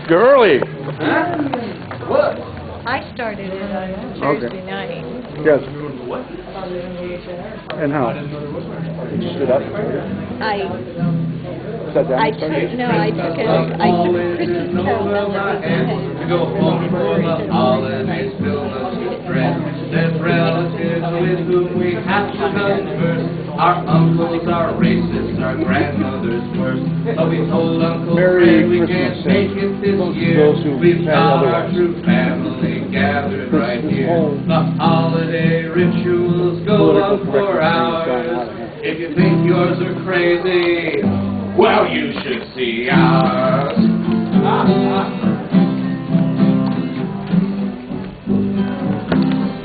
Girly! What? I started it on Thursday night. Yes. And how? Did you stood up? Sat down? I took a Christmas carol To go home for the holidays filled us with dread. There's relatives with whom we have to converse. Our uncles are racist, our grandmothers worse. But we told Uncle Fred we can't make it this year. We've got our true family gathered right here. The holiday rituals go on for hours. If you think yours are crazy, well, you should see ours.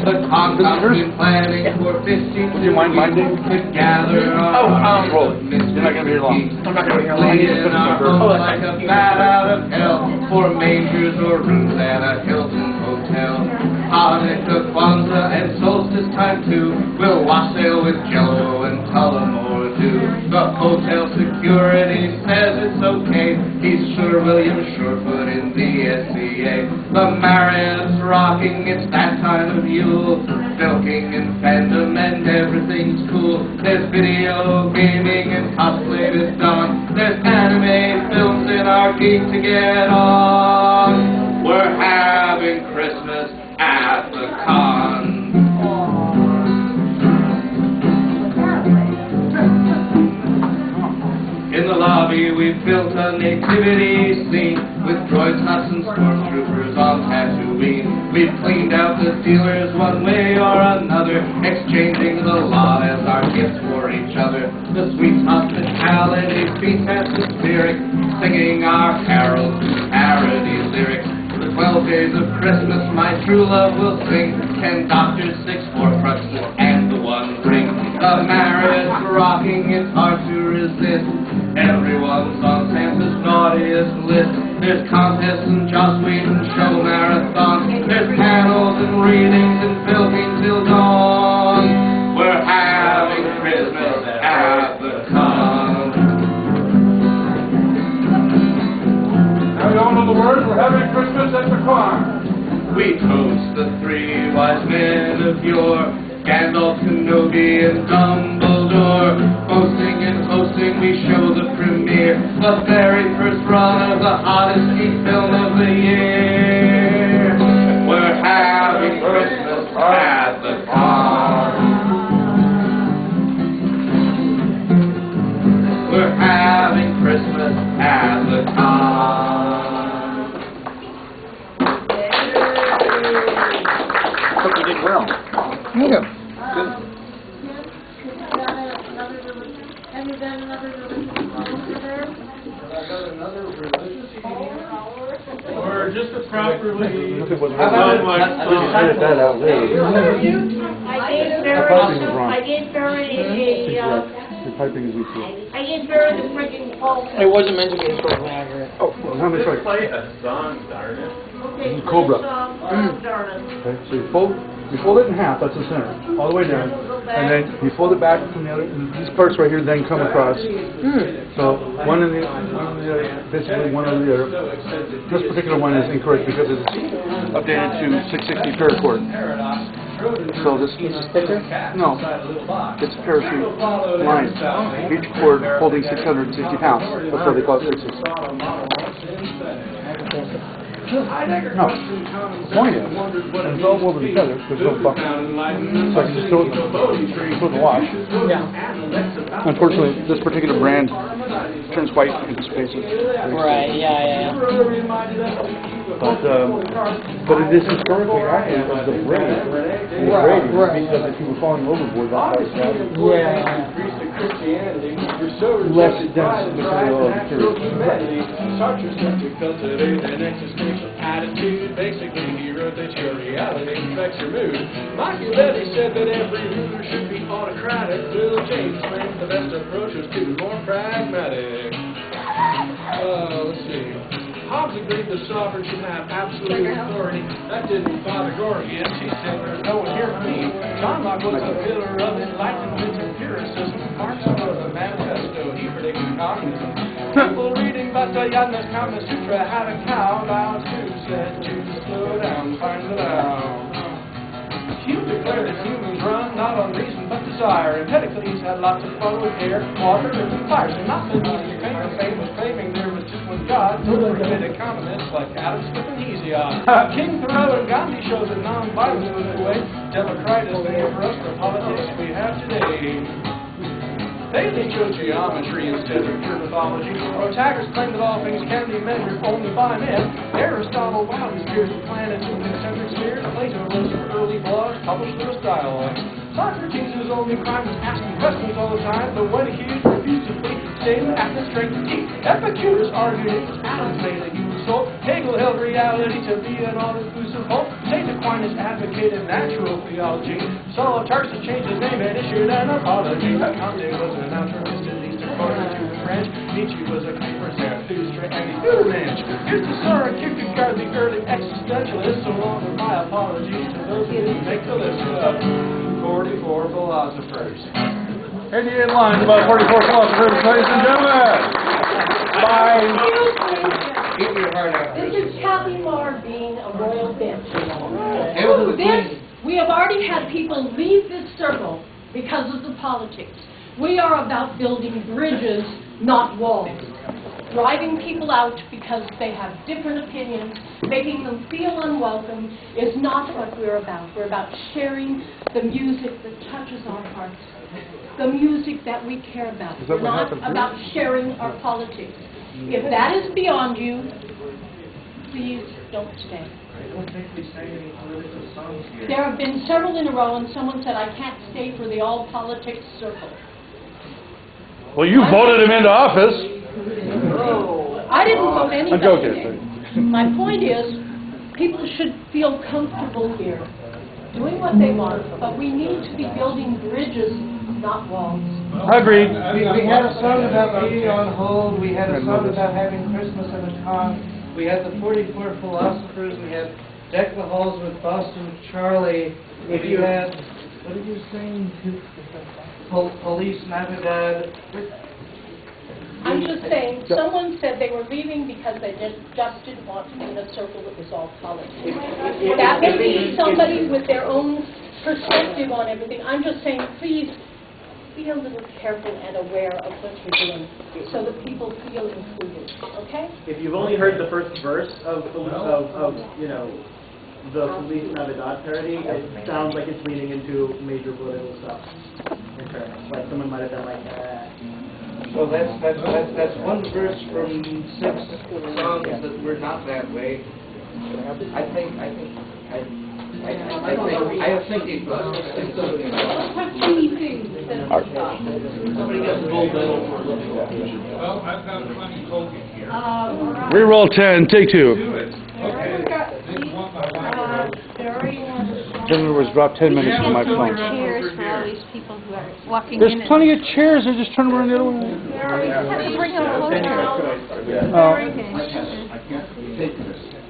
The Concom's been planning for 15 Would you mind minding? to gather roll it. You're not going to be here long. I'm not going to be here long. in our homes like a bat out of hell, for mangers or rooms at a Hilton hotel. Hanukkah, Kwanzaa, and solstice time too. We'll wassail with Jello and Tullamore too. The hotel security says it's okay. He's Sir William Surefoot in the SCA. The Marriott's rocking, it's that time of Yule. Filking and fandom and everything's cool. There's video gaming and cosplay is done. There's anime films in our geek to get on. We're having Christmas at the con. In the lobby we built a nativity scene with droids, huts, and stormtroopers on Tatooine. We've cleaned out the dealers one way or another, exchanging the lot as our gifts for each other. The sweet hospitality feast atmospheric, singing our carols to parody lyrics. The 12 days of Christmas my true love will sing, 10 doctors, 6 forefronts, and the one ring. The Marriott's rocking, it's hard to resist. Everyone's on Santa's naughtiest list. There's contests and Joss Whedon show marathons. There's panels and readings and filking till dawn. We're having Christmas at the con. Now you all know the words. We're having Christmas at the con. We toast the 3 wise men of yore, Gandalf, Kenobi, and Dumbledore. Boasting and hosting, we show the premiere, the very first run of the hottest geek film of the year. We're having Christmas at the con. We're having Christmas at the con. I thought you did well. Yeah. Good. Have you done another religious over there? I've done another religious or just a properly. Edit that out there. I gave Barry Your typing is equal. I gave Barry the freaking pulse. It wasn't meant to be historically accurate. Oh, how many Just sorry? play a song, darn it. Okay, Cobra. darn it. Okay, so you fold it in half, that's the center, all the way down, and then you fold it back from the other, and these parts right here then come across. So one and the other, basically one over the other. This particular one is incorrect because it's updated to 660 paracord. So this is thicker? No, it's a parachute line. Each cord holding 660 pounds. That's why they call it 660. No. Point is, when it's all woven together, there's no buckle. So I can just throw it in the wash. Yeah. Unfortunately, this particular brand turns white in spaces. Right, yeah. But it is historically accurate as the braid. Right. Because if you were falling overboard, that's how it's Yeah. less dense material. Sartre's got to cultivate an existential attitude. Basically, he wrote that your reality affects your mood. Machiavelli said that every ruler should be autocratic. Will James claimed the best approach was to be more pragmatic. Let's see. Hobbes agreed the sovereign should have absolute authority. That didn't bother Gorgias. He said, there's no one here for me. John Locke was a pillar of enlightenment empiricism. Marx was a manifesto. He predicted communism. People reading but the Yadna's Kama Sutra had a cow. Lao Tzu said to slow down, find it out. Hume declared that humans run not on reason but desire. Empedocles had lots of fun with air, water, earth, and fire. So not the least the fame was claiming there was just one God. Those were committed economists like Adam Smith and Hesiod. King Thoreau and Gandhi showed that non-violence was the way. Democritus gave for us the politics we have today. Bailey chose geometry instead of pure mythology. Protagoras claimed that all things can be measured only by men. Aristotle vowed his peers of planets in concentric spheres. Plato wrote some early blogs, published those dialogues. Socrates' only crime was asking questions all the time, but when he refused to flee, stayed at the strength of teeth. Epicurus argued it was Adam's made a human soul. Hegel held reality to be an all-inclusive whole. St. Aquinas advocated natural theology. Saul of Tarsus changed his name and issued an apology. Kant was a naturalist, at least according to the French. Nietzsche was a Kuiper, Zarathustra, and he knew the ranch. Here's the Soren Kierkegaard, the early existentialist, along with my apologies to those who didn't make the list of 44 philosophers. And you in line, about 44 philosophers, ladies and gentlemen. Bye. Keep your heart out. This is Kathy Moore being a royal bitch. We have already had people leave this circle because of the politics. We are about building bridges, not walls. Driving people out because they have different opinions, making them feel unwelcome, is not what we're about. We're about sharing the music that touches our hearts, the music that we care about. We're not about sharing our politics. If that is beyond you, please don't stay. I don't think we sang any political songs here. There have been several in a row, and someone said, I can't stay for the all-politics circle. Well, you voted him into office. I didn't vote anybody. I'm joking. My point is, people should feel comfortable here, doing what they want, but we need to be building bridges, not walls. Agreed. We had a song about being on hold. We had a song about having Christmas in a car. We had the 44 philosophers. We had Deck the Halls with Boston Charlie. If you had, what did you sing? Police Navidad. I'm just saying, someone said they were leaving because they just didn't want to be in a circle that was all politics. That may be somebody with their own perspective on everything. I'm just saying, please be a little careful and aware of what you're doing so that people feel included, okay? If you've only heard the first verse of you know, the Police Navidad parody, it sounds like it's leaning into major political stuff. In fairness, like someone might have been like, So that's one verse from 6 songs that were not that way. I think it was. Somebody got pulled over. Well, I've got plenty spoken here. Reroll 10, take 2. Then was dropped 10 minutes from my phone. Chairs for all these people who are walking There's in. plenty of chairs, I just turn around the other way. You have to bring them closer.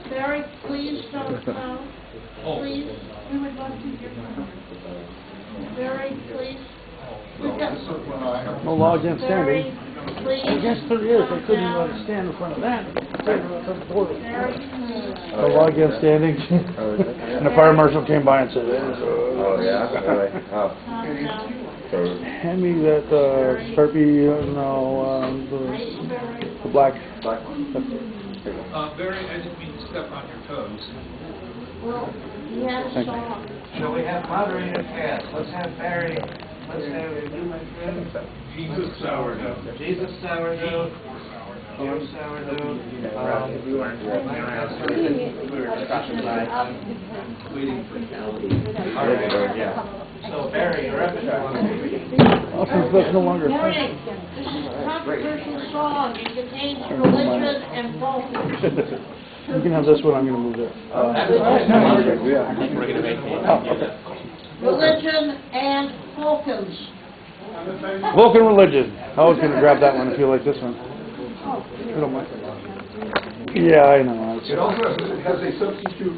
Barry, please don't come. Please, we would love to hear from you. Barry, please. We've got No law against Barry, standing. please. I guess there is. I couldn't even stand in front of that. Barry, No law against standing. And the fire marshal came by and said, Oh, yeah? hand me that Sharpie, the black. Barry, I didn't mean to step on your toes. well, he had a Thank you. song. Shall we have moderator cast? Let's have Barry. Let's have you, my friend. Jesus sourdough. Jesus sourdough. Your sourdough. we weren't we were discussing Waiting for Calvin. So Barry, you're up and Oh, since that's no longer. Barry, this is a controversial song. It contains religion and folk. You can have this one, I'm going to move it. Religion and folkens. Vulcan religion. I was going to grab that one if you like this one. I don't mind. Yeah, I know. It also has a substitute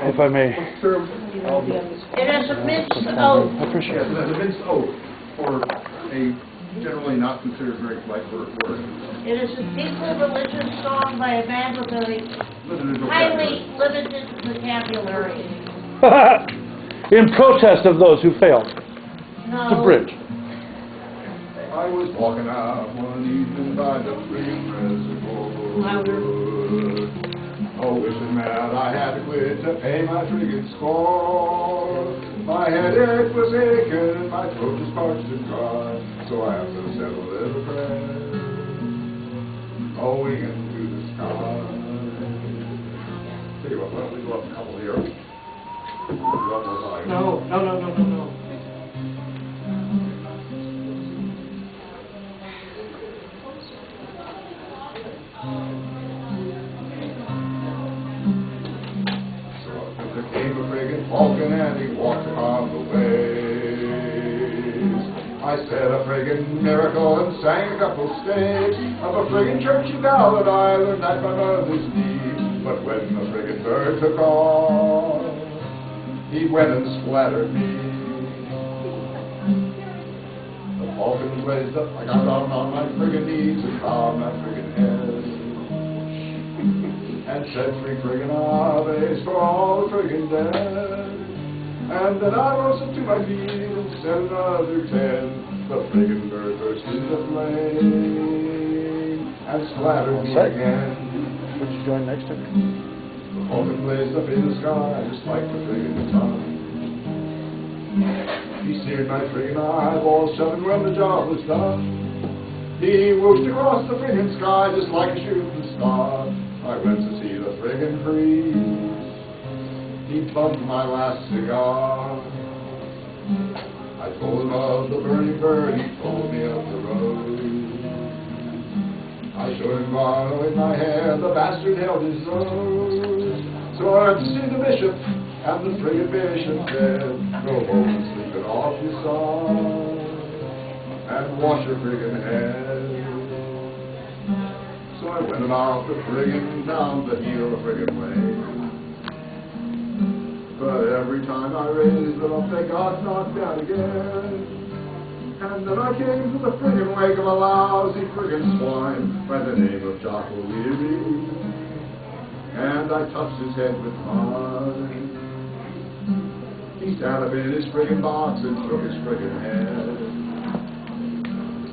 If I may. term. It has a minced oath. I appreciate Yes, it. it has a minced oath for a generally not considered very polite word. It is a peaceful religious song by a band with a highly limited vocabulary. In protest of those who failed. No. It's a bridge. I was walking out one evening by the friggin' reservoir. Oh, wishing that I had to quit to pay my friggin' score. My headache was aching and my throat was parched and dry, so I have to settle a little prayer, going into the sky. Tell you what, why don't we go up a couple here? No. There came a friggin' falcon and he walked upon the waves. I said a friggin' miracle and sang a couple staves of a friggin' churchy ballad I learned at my mother's knee. But when the friggin' bird took off, he went and splattered me. The falcon blazed up, I got down on my friggin' knees and bowed my friggin' head. And said 3 friggin' aves for all the friggin' dead. And then I rose up to my feet and said another 10. The friggin' bird burst into flame and splattered me again. Would you join next to me? The falcon blazed up in the sky just like the friggin' sun. He seared my friggin' eyeballs shut, and when the job was done, he whooshed across the friggin' sky just like a shooting star. I went to see the friggin' priest. He bummed my last cigar. I told him of the burning bird. He told me of the road. I showed him guano in my hand. The bastard held his nose. So I went to see the bishop, and the friggin' bishop said, "Go home and sleep it off, you son, and wash your friggin' head." So I went about the friggin' town to heal the friggin' way. But every time I raised them up, they got knocked down again. And then I came to the friggin' wake of a lousy friggin' swine by the name of Jock O'Leary. And I touched his head with mine. He sat up in his friggin' box and shook his friggin' head.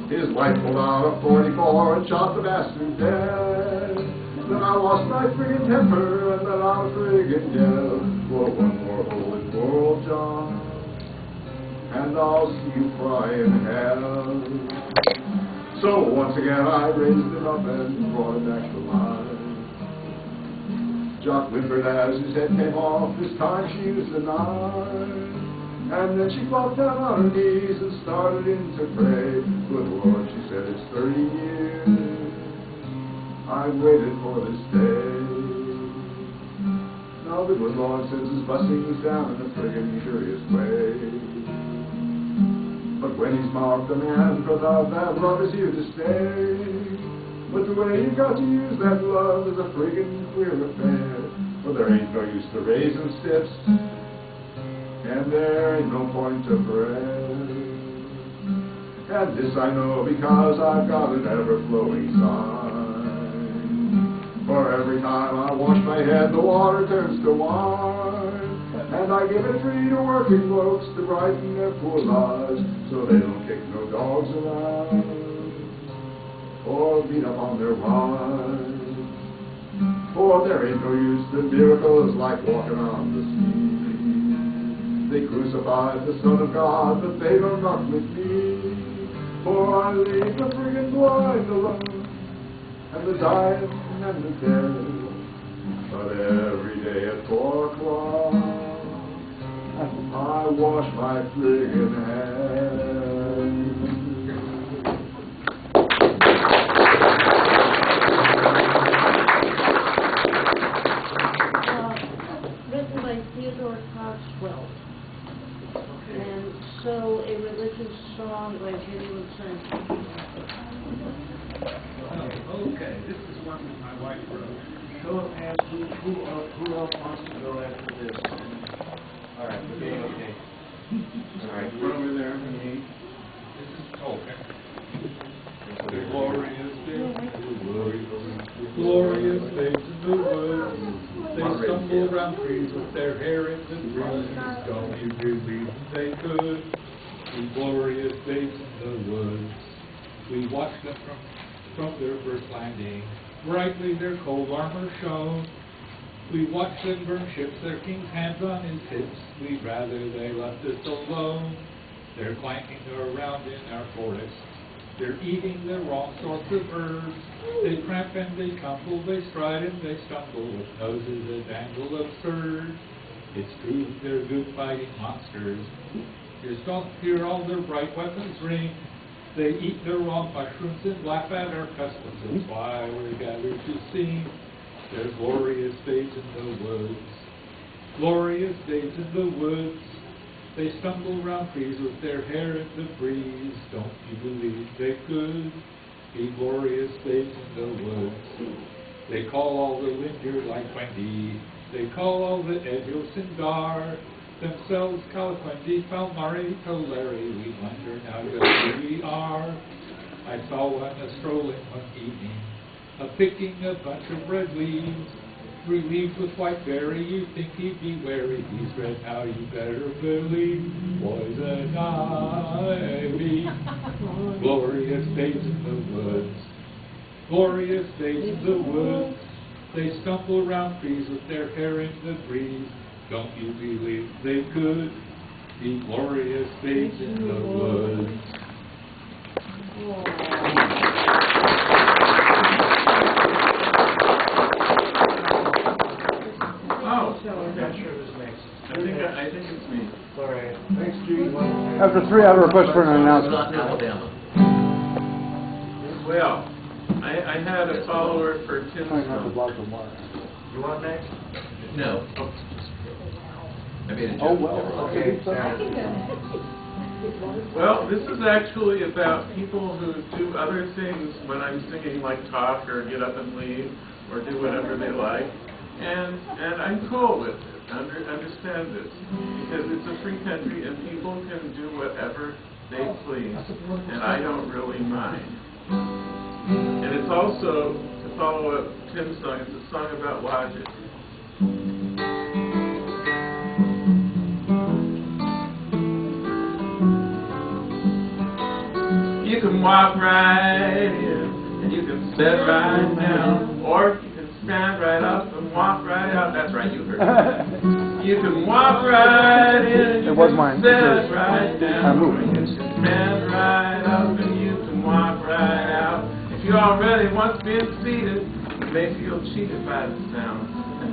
His wife pulled out a .44 and shot the bastard dead. Then I lost my friggin' temper, and then I was friggin' dead. For one more hole in poor old John, and I'll see you cry in hell. So once again I raised him up and brought him back to life. Jock whimpered as his head came off, this time she used a knife. And then she flopped down on her knees and started in to pray. Good Lord, she said, it's 30 years I've waited for this day. Now the good Lord sends his blessings down in a friggin' curious way. But when he's marked a man for love, that love is here to stay. But the way you've got to use that love is a friggin' queer affair. For there ain't no use to raising stiffs, and there ain't no point to bread. And this I know because I've got an ever-flowing sign. For every time I wash my head, the water turns to wine. And I give it free to working folks to brighten their poor lives, so they don't kick no dogs around or beat up on their wives. For there ain't no use to miracles like walking on the sea. They crucified the Son of God, but they don't knock with me. For I leave the friggin' blind alone, and the dying and the dead. But every day at 4 o'clock, I wash my friggin' head. Written by Theodore Cogswell. And so a religious song by Gideon Sankey. Okay, this is one that my wife wrote. Go and ask who else wants to go after this. All right, okay. All right, We're over there. This is, oh, okay. The glorious days in the woods, glorious days in the woods. They stumble around trees with their hair in the breeze. Don't you believe they could? The glorious days in the woods. We watched them from their first landing. Brightly their cold armor shone. We watched them burn ships, their king's hands on his hips. We'd rather they left us alone. They're clanking around in our forest. They're eating the wrong sorts of herbs. They tramp and they tumble, they stride and they stumble, with noses that dangle absurd. It's true they're good fighting monsters. Just don't hear all their bright weapons ring. They eat the wrong mushrooms and laugh at our customs. That's why we're gathered to sing their glorious days in the woods. Glorious days in the woods. They stumble around trees with their hair in the breeze. Don't you believe they could be glorious days in the woods? They call all the Linder like Wendy. They call all the Edios and Dar. Themselves Caliquendi, Palmari, Toleri. We wonder now just who we are. I saw one a-strolling one evening, a-picking a bunch of red leaves. Relieved with white berry, you think he'd be wary. He's red now, you better believe. Poison ivy. Glorious days in the woods. Glorious days in the woods. They stumble around trees with their hair in the breeze. Don't you believe they could be glorious days in the woods? I think it's me. Sorry. Thanks, G. After 3, I have a request for an announcement. Well, I had a follower for Tombstone. You want next? No. I made a joke. Oh, well. Okay. Well, this is actually about people who do other things when I'm singing, like talk or get up and leave or do whatever they like. And I'm cool with it. Understand this, because it's a free country and people can do whatever they please, and I don't really mind. And it's also, to follow up Tim's song, it's a song about logic. You can walk right in, and you can sit right down, or you can stand right up and walk right out. That's right, you heard me. You can walk right in, you can sit right down, or you can stand right up and you can walk right out. If you already once been seated, you may feel cheated by the sound.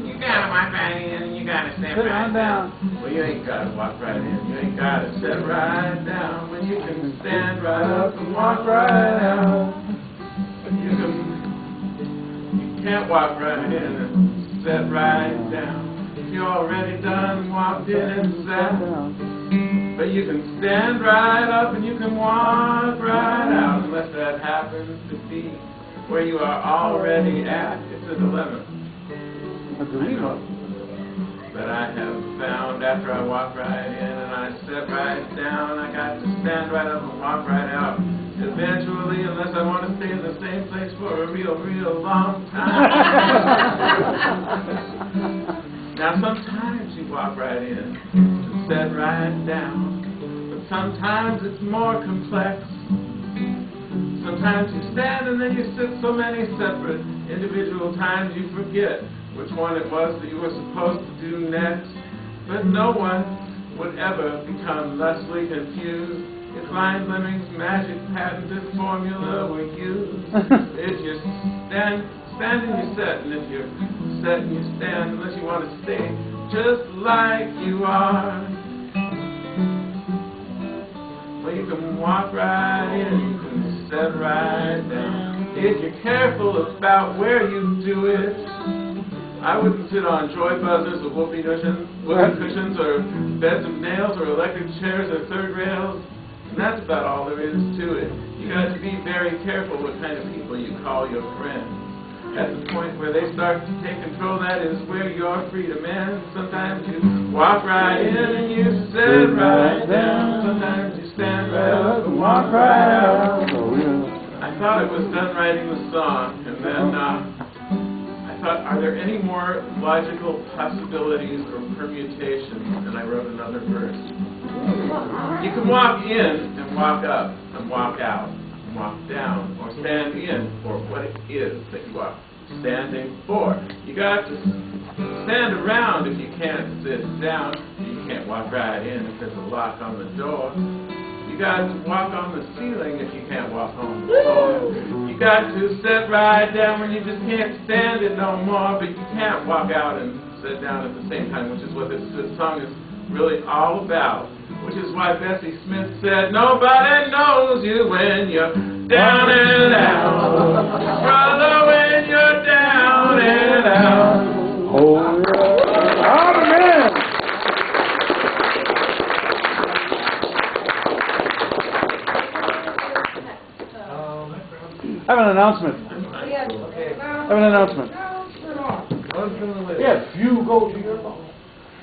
You gotta walk right in and you gotta sit right down. Well, you ain't gotta walk right in, you ain't gotta sit right down. When you can stand right up and walk right out. You can't walk right in and sit right down. If you're already done, walked in and sat down. But you can stand right up and you can walk right out, unless that happens to be where you are already at. It's a dilemma. But I have found after I walk right in and I sit right down, I got to stand right up and walk right out. Eventually, unless I want to stay in the same place for a real, real long time. Now sometimes you walk right in and sit right down, but sometimes it's more complex. Sometimes you stand and then you sit so many separate individual times you forget which one it was that you were supposed to do next. But no one would ever become thusly confused if Lion Lemming's magic patented formula were used. If you stand and you sit, and if you sit and you stand, unless you want to stay just like you are. Well, you can walk right in, you can sit right down. If you're careful about where you do it, I wouldn't sit on joy buzzers or whoopee cushions or beds of nails or electric chairs or third rails. And that's about all there is to it. You got to be very careful what kind of people you call your friends. At the point where they start to take control, that is where your freedom ends. Sometimes you walk right in and you sit right down. Sometimes you stand right up and walk right out. I thought I was done writing the song, and then I thought, are there any more logical possibilities or permutations? And I wrote another verse. You can walk in and walk up and walk out and walk down, or stand in for what it is that you are standing for. You got to stand around if you can't sit down. You can't walk right in if there's a lock on the door. You got to walk on the ceiling if you can't walk on the floor. You got to sit right down when you just can't stand it no more, but you can't walk out and sit down at the same time, which is what this song is really all about. Which is why Bessie Smith said, nobody knows you when you're down and out. Brother, when you're down and out. Oh, amen. I have an announcement. I have an announcement. If you go to your phone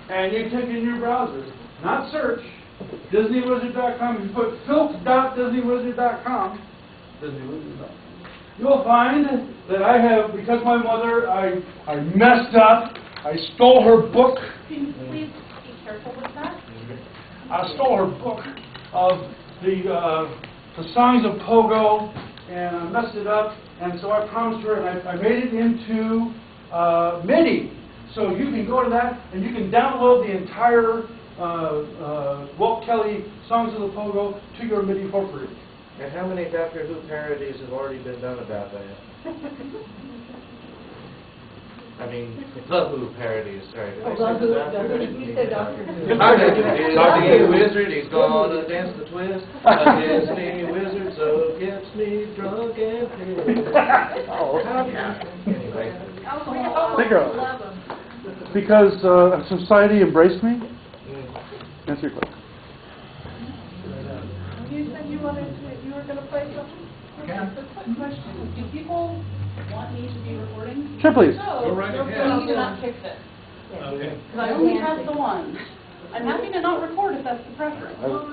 and you type in your browser, not search, DisneyWizard.com, you put filk.disneywizard.com, you'll find that I have, because my mother, I messed up, I stole her book. Can you please be careful with that? I stole her book of the songs of Pogo, and I messed it up, and so I promised her, and I made it into MIDI. So you can go to that, and you can download the entire Walt Kelly Songs of the Pogo to your MIDI for free. And how many Doctor Who parodies have already been done about that? I mean, the Who parodies, sorry. Did I say the Doctor? You said Doctor Who. Disney wizard, he's gonna dance the twist. A Disney wizard, so gets me drunk and pissed. Oh, Anyway. because society embraced me? Answer your question. You said you were going to play something? Okay. A quick question. Do people want me to be recording? Sure, please. So, Go right ahead. you do not pick this. Okay. Because I only have the one. I'm happy to not record if that's the preference. No.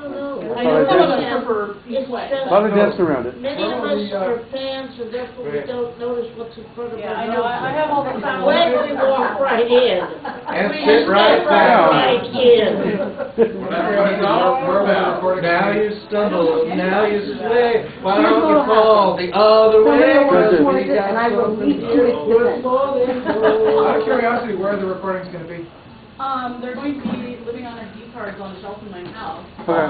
I know some of us prefer each way. It's A lot of danced around it. Many of us are fans, and therefore we don't notice what's in front of us. Yeah, I know. I have all the sound. When we walk right in. And We sit right step down. right in. Everybody's all about. Now you stumble, now you sway. Why don't you fall the other way? And I will lead to its defense. Out of curiosity, where are the recordings going to be? They're going to be living on SD cards on a shelf in my house. Okay.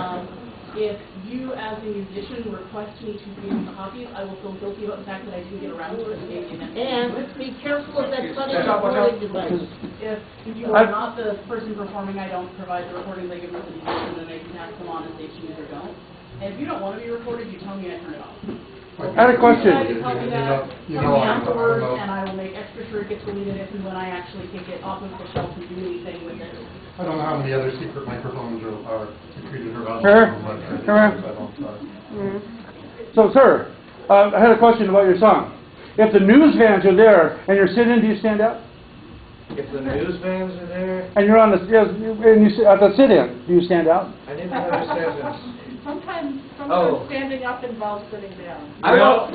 If you, as a musician, request me to bring copies, I will feel guilty about the fact that I didn't get around to it. And be careful of that funny recording device. If you are not the person performing, I don't provide the recordings. I give them to the musician, and they can pass them on as they choose or don't. And if you don't want to be recorded, you tell me, I turn it off. I had a question. Tell me that, tell me afterwards, and I will make extra sure it gets deleted if and when I actually take it off of the shelf and do anything with it. I don't know how many other secret microphones are treated around. So, sir, I had a question about your song. If the news vans are there and you're sitting, do you stand out? If the news vans are there, And you're on the and you at the sit-in, do you stand out? I didn't understand this. Sometimes Oh. standing up involves sitting down. I don't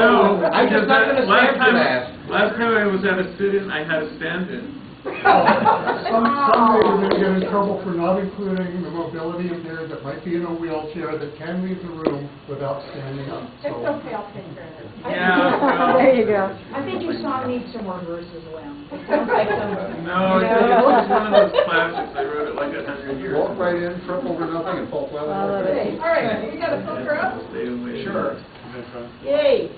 know. I'm just Because not going to stand for that. Last time I was at a sit-in, I had a stand-in. Some days you're going to get in trouble for not including the mobility impaired that might be in a wheelchair that can leave the room without standing up. It's okay, I'll take care of it. Yeah, well, There you go. I think your song needs some more verses around. It sounds like some... no, it's one of those classics. I wrote it like 100 years Walk ago. right in, trip over nothing, and fall flat on your All face. right, we got a filter up? Stay away. Sure. Yay.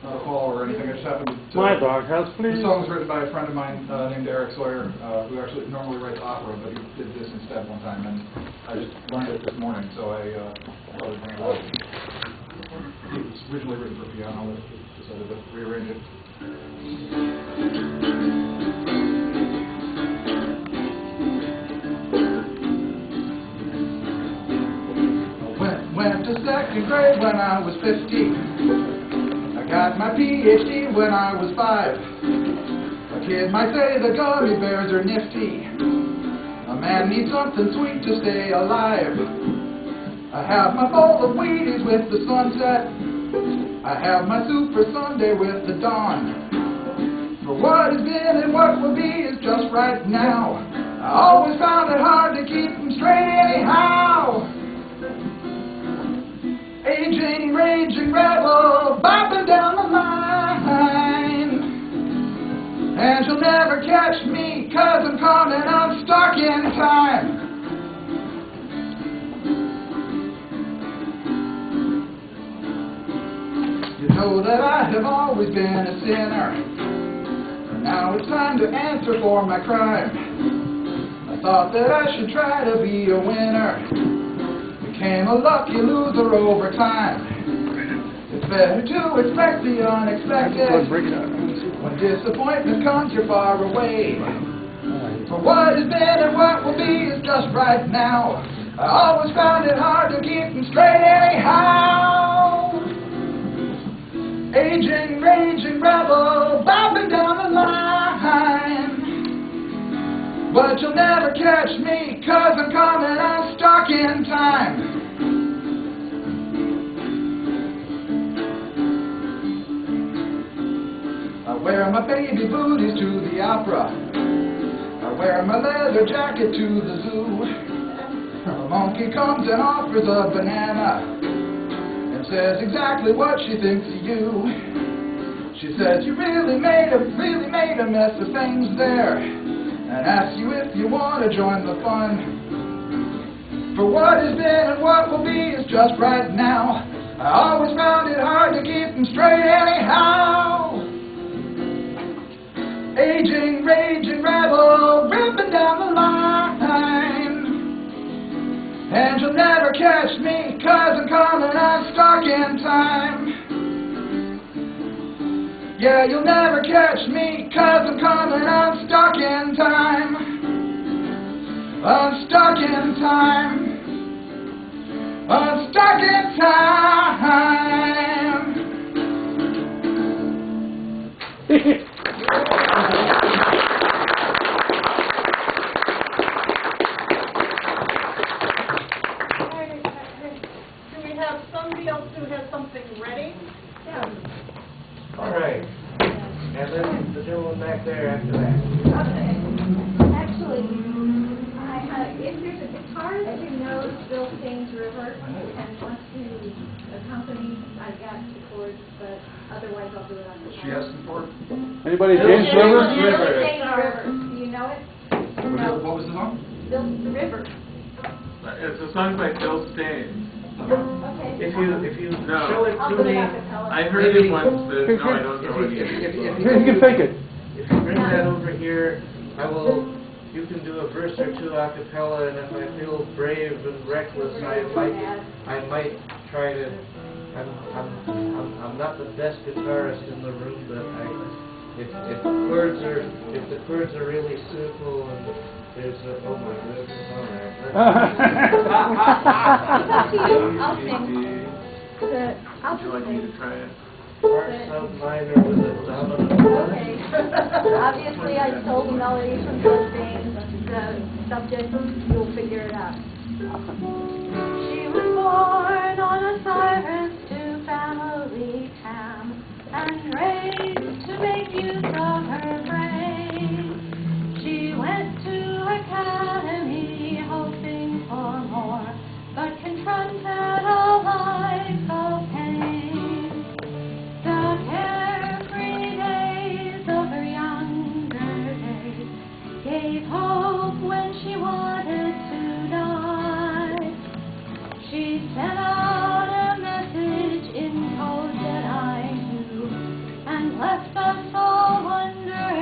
Not a fall or anything, I just happened to... My dog has The fleas. song was written by a friend of mine named Eric Sawyer, who actually normally writes opera, but he did this instead one time, and I just learned it this morning, so I thought I'd bring it out. It was originally written for piano, but decided to rearrange it. Went to second grade when I was 15. I got my PhD when I was 5. A kid might say the gummy bears are nifty. A man needs something sweet to stay alive. I have my bowl of Wheaties with the sunset. I have my Super Sunday with the dawn. For what has been and what will be is just right now. I always found it hard to keep them straight anyhow. Aging, raging rebel, bopping down the line. And you'll never catch me, 'cause I'm coming unstuck in time. You know that I have always been a sinner, and now it's time to answer for my crime. I thought that I should try to be a winner, became a lucky loser over time. It's better to expect the unexpected. When disappointment comes, you're far away. For what has been and what will be is just right now. I always found it hard to keep them straight anyhow. Aging, raging rebel, bopping down the line. But you'll never catch me, 'cause I'm coming unstuck in time. I wear my baby booties to the opera. I wear my leather jacket to the zoo. A monkey comes and offers a banana and says exactly what she thinks of you. She says, you really made a mess of things there, and asks you if you want to join the fun. For what has been and what will be is just right now. I always found it hard to keep them straight anyhow. Aging, raging rebel, ripping down the line. And you'll never catch me, 'cause I'm coming unstuck in time. Yeah, you'll never catch me, 'cause I'm coming unstuck in time. Unstuck in time. Unstuck in time. Do we have somebody else who has something ready? Yeah. All right. And then the gentleman back there after that. Okay. Actually, if there's a guitarist who knows Bill Staines' River and wants to accompany, I got the chords, but otherwise I'll do it on the She has some chords. Anybody? James Bill River? Staines' River. Do you know it? What was the song? Bill the River. It's a song by Bill Staines. Okay. If you No. show it I'll to do it me, a cappella. I heard it once, but no, I don't know it if either. You can fake it. If you bring that over here, you can do a verse or two a cappella, and if I feel brave and reckless, I might try to. I'm not the best guitarist in the room, but if the chords are really simple and there's oh my goodness, all right. It's up to you. I'll sing. Would you like me to try it? Part sub minor with a dominant. Okay. Obviously, I stole the melodies from Bill Staines. The subject, you'll figure it out. She was born on a Cyrus-2 family town and raised to make use of her brain. She went to academy hoping for more, but confronted a life of pain. The carefree days of her younger days gave hope when she wanted to die. She sent out a message in code that I knew and left us all wondering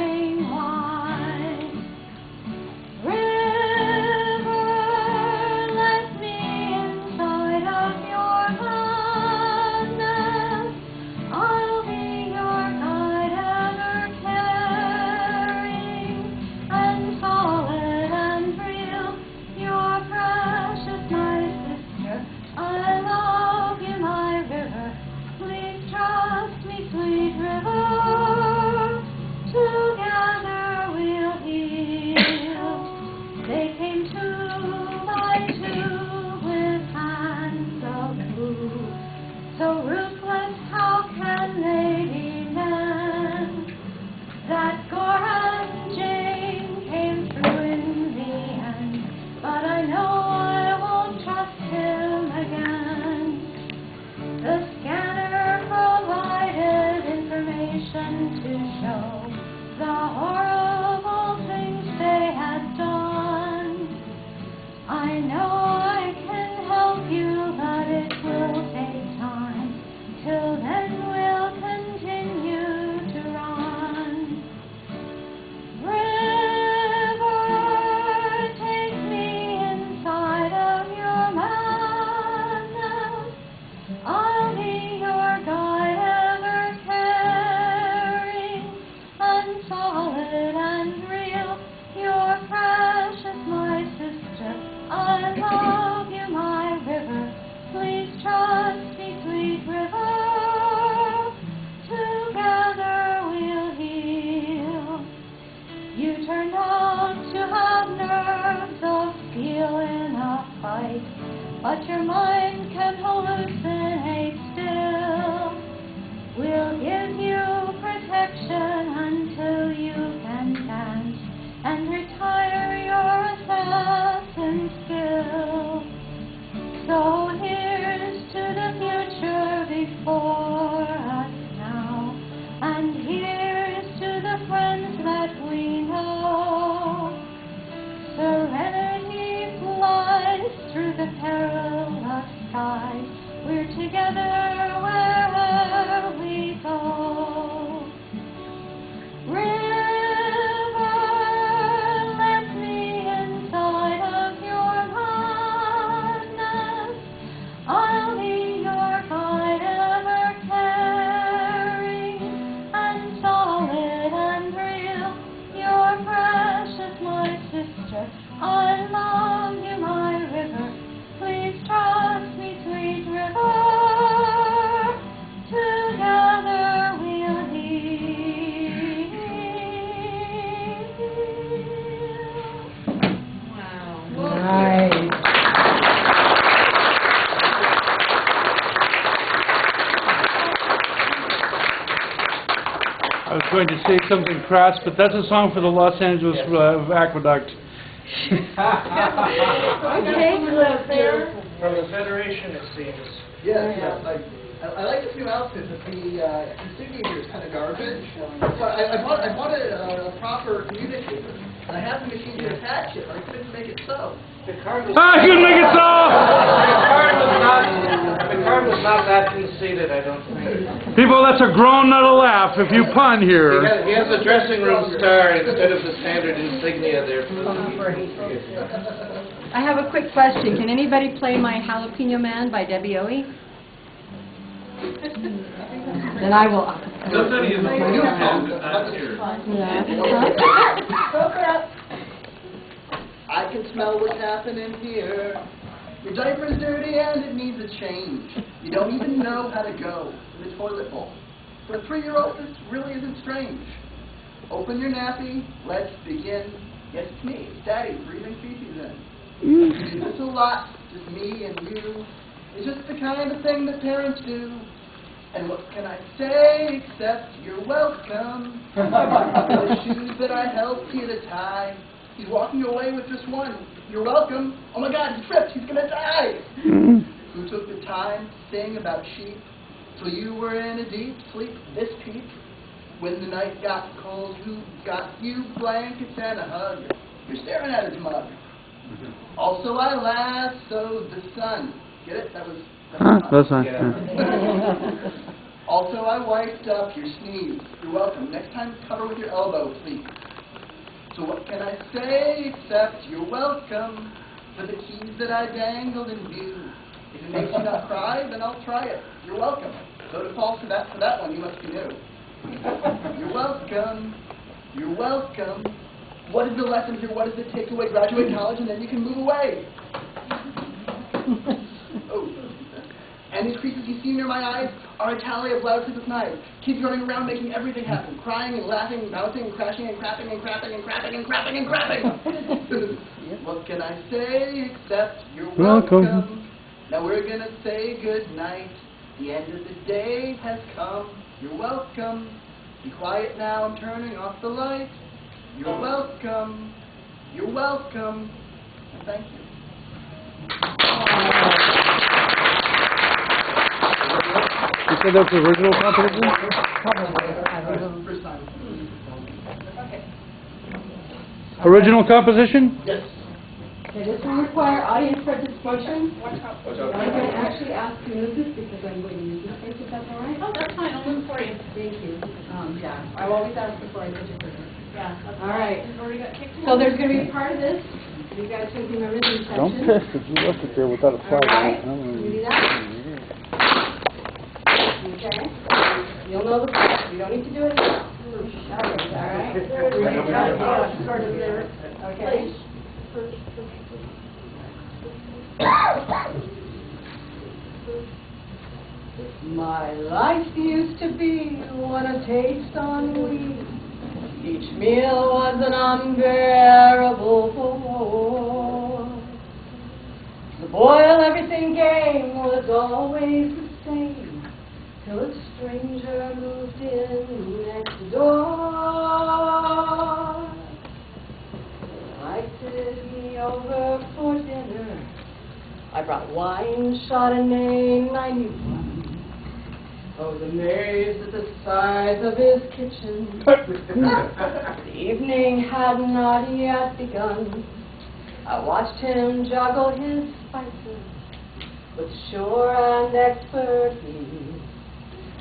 but your mind can hallucinate still. We'll give you protection until you can dance and retire your assassin skill. So here's to the future before us now, and here's to the friends that we know. Serenity flies through the perilous skies. We're together wherever we go. River, let me inside of your madness. I'll be your guide, ever caring and solid and real. You're precious, my sister. I love you, my river. Please trust me, sweet river. Together we'll heal. Nice. I was going to say something crass, but that's a song for the Los Angeles Aqueduct. From the Federation, it seems. Yes, I like this new outfit, but the insignia here is kind of garbage. So I wanted a proper communicator, and I have the machine to attach it, but I couldn't make it so. The card was I couldn't make it so! the card was not that conceited, I don't think. People, that's a groan, not a laugh, if you pun here. He has a dressing room star instead of the standard insignia there. I have a quick question. Can anybody play My Jalapeno Man by Debbie Owie? Then I will. Somebody in the hand out here. I can smell what's happening here. Your diaper's dirty and it needs a change. You don't even know how to go in the toilet bowl. For a 3-year-old, this really isn't strange. Open your nappy, let's begin. Yes, it's me, it's Daddy, breathing feces in. We do this a lot, just me and you. It's just the kind of thing that parents do. And what can I say except you're welcome for the shoes that I helped you to tie. He's walking away with just one. You're welcome. Oh my God, he tripped. He's gonna die. Who took the time to sing about sheep till you were in a deep sleep? This peep. When the night got cold, who got you blankets and a hug? You're staring at his mug. Also, I lassoed the sun. Get it? That was. That's fine. Also, I wiped up your sneeze. You're welcome. Next time, cover with your elbow, please. So what can I say except you're welcome for the keys that I dangled in view. If it makes you not cry, then I'll try it. You're welcome. So to fall for that one, you must be new. You're welcome. You're welcome. What is the lesson here? What does it take away? Graduate college and then you can move away. Oh. And these creases you see near my eyes are a tally of loud sleepless nights. Kids running around making everything happen. Crying and laughing and bouncing and crashing and crapping and crapping and crapping and crapping and crapping. What can I say except you're welcome. Now we're going to say good night. The end of the day has come. You're welcome. Be quiet now. I'm turning off the light. You're welcome. You're welcome. And thank you. You said that's the original composition? Original composition? Yes. Okay, this will require audience participation. I'm going to actually ask you to move this because I'm going to use this space, if that's all right. Oh, that's fine. I'll move for you. Thank you. Yeah, I always ask before I put your cursor. Yeah. All right. Already got kicked. So there's going to be a part of this. You guys can do my rhythm section. Don't piss if you left it there without a flag All right. on it. Can you do that? Okay. You'll know the part. You don't need to do it now. All right. Okay. My life used to be what a taste on wheat. Each meal was an unbearable bore. The Well, everything game was always the same, till a stranger moved in next door. Invited me over for dinner. I brought wine, Chardonnay, and I knew one. I was amazed at the size of his kitchen. The evening had not yet begun. I watched him juggle his spices with sure and expert ease.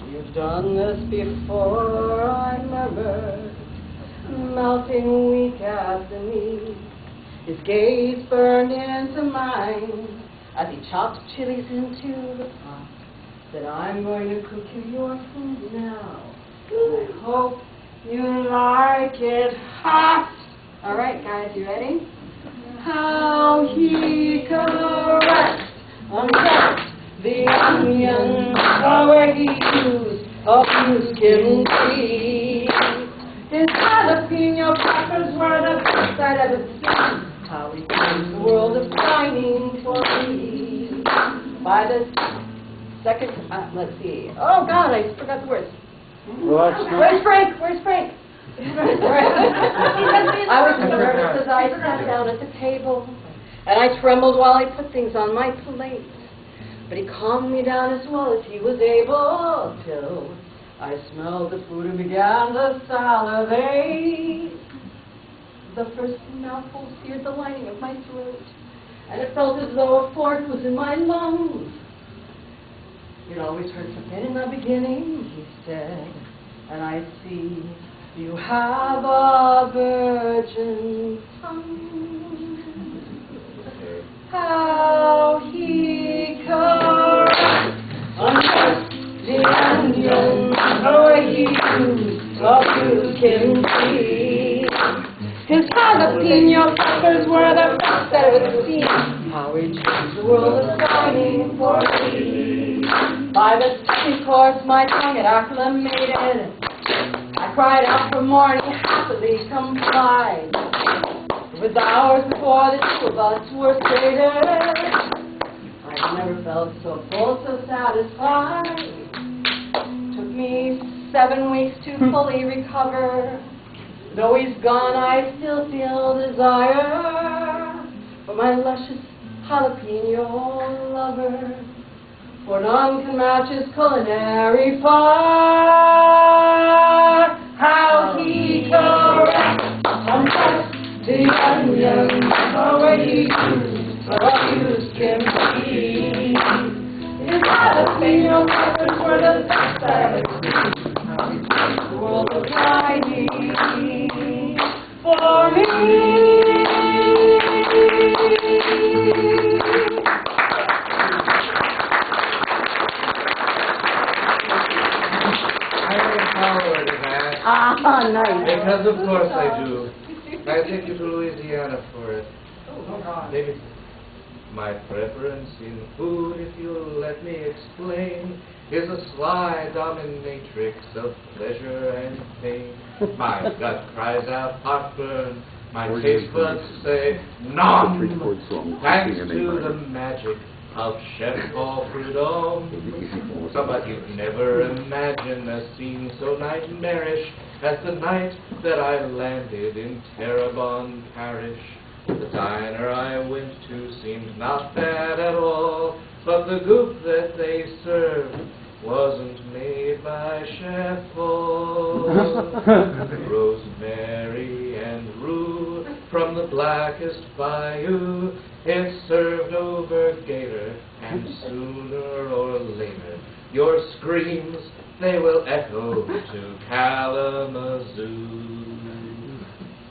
You've done this before, I murmured, melting weak at the knees. His gaze burned into mine as he chopped chilies into the pot. Said, I'm going to cook you your food now. I hope you like it hot. All right, guys, you ready? How he caressed, undressed the onion, where he used a few kimchi. His jalapeno peppers were the best I'd ever seen. How he changed the world of dining for me. By the second, let's see. Oh God, I forgot the words. Where's Frank? Where's Frank? I was nervous as I sat down at the table, and I trembled while he put things on my plate. But he calmed me down as well as he was able, till I smelled the food and began to salivate. The first mouthful seared the lining of my throat, and it felt as though a fork was in my lungs. It always hurts a bit in the beginning, he said, and I see you have a virgin tongue. How he caressed, undressed the onion, where he used a few kimchi. His jalapeno peppers were the best that I've ever seen. How he changed the world of dining for me. By the second course, my tongue had acclimated. I cried out for more and he happily complied. It was hours before the two of us were sated. I've never felt so full, so satisfied. Took me 7 weeks to fully recover. Though he's gone, I still feel desire for my luscious jalapeno lover. For none can match his culinary fire. How he caressed, undressed the onion, where he used kimchi. His jalapeno peppers were the best I've ever seen. How he changed the world of dining for me. Ah, nice. Because of course I do. I take you to Louisiana for it. Maybe my preference in food, if you'll let me explain, is a sly dominatrix of pleasure and pain. My gut cries out heartburn. My taste buds say nom. Thanks to the magic of Chef Paul Prudhomme. But you'd never imagine a scene so nightmarish as the night that I landed in Terrebonne Parish. The diner I went to seemed not bad at all, but the goop that they served wasn't made by Chef Paul. Rosemary and rue from the blackest bayou, it's served over gator, and sooner or later your screams, they will echo to Kalamazoo.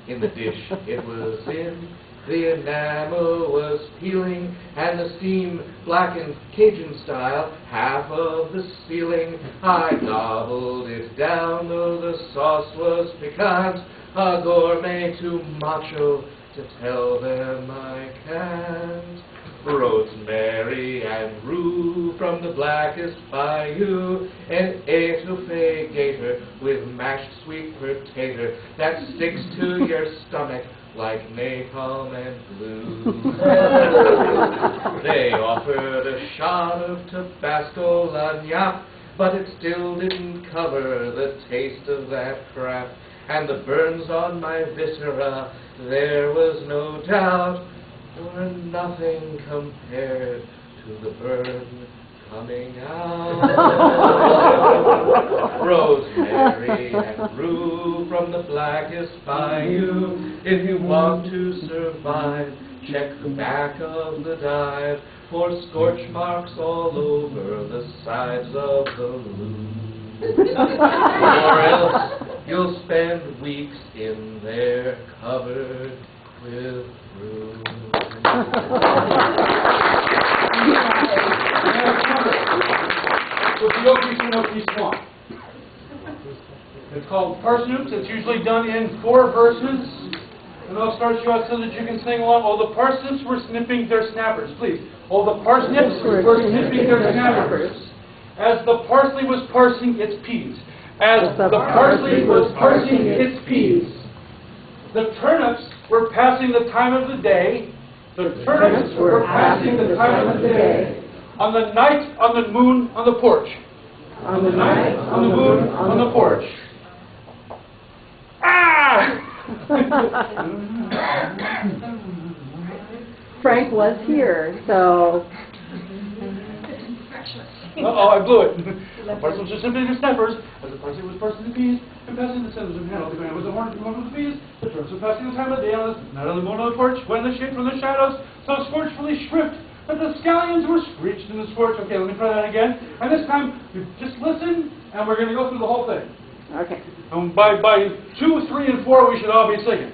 In the dish it was in, the enamel was peeling, and the steam blackened Cajun style half of the ceiling. I gobbled it down, though the sauce was piquant, a gourmet too macho to tell them I can't. Rosemary and rue from the blackest bayou, an etouffee gator with mashed sweet potato that sticks to your stomach like napalm and glue. They offered a shot of Tabasco lagniappe, but it still didn't cover the taste of that crap. And the burns on my viscera, there was no doubt, were nothing compared to the burn coming out. Rosemary and rue from the blackest bayou. If you want to survive, check the back of the dive for scorch marks all over the sides of the loom. Or else you'll spend weeks in there covered with rue. Swamp. It's called Parsnips. It's usually done in 4 verses. And I'll start you out so that you can sing along. Oh, the parsnips were snipping their snappers. Please. Oh, the parsnips were snipping their snappers. As the parsley was parsing its peas. As the parsley was parsing its peas. The turnips were passing the time of the day. The turnips were passing the time of the day. On the night, on the moon, on the porch. On the night, on the moon, on the porch. Ah! Frank was here, so... Uh-oh, I blew it. The parsnips were simply their snappers, as the parsley was parsing the peas, and passing the cinders and handle. The man was a hornet, one of the peas. The turnips were passing the time of the day on the night on the moon on the porch, when the shade from the shadows so scorchfully shrift that the scallions were screeched in the scorch. Okay, let me try that again. And this time, you just listen, and we're going to go through the whole thing. Okay. By 2, 3, and 4, we should all be singing.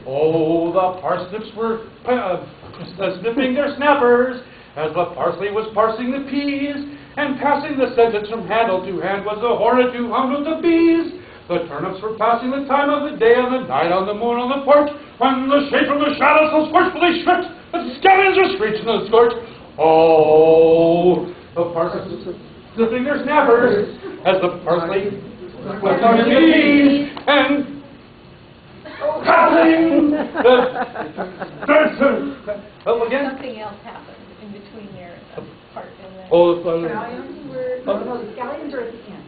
Oh, the parsnips were snipping their snappers, as the parsley was parsing the peas, and passing the sentence from handle to hand was the hornet who hummed with the bees. The turnips were passing the time of the day on the night on the moon on the porch, when the shade from the shadows so scorchfully shrieked that the scallions were screeching in the scorch. Oh, the parsnips were snipping their snappers, as the parsley was parsing the peas, and passing the again. Something else happened in between there, part and then. Oh, Scallions were, no, the scallions are at the end.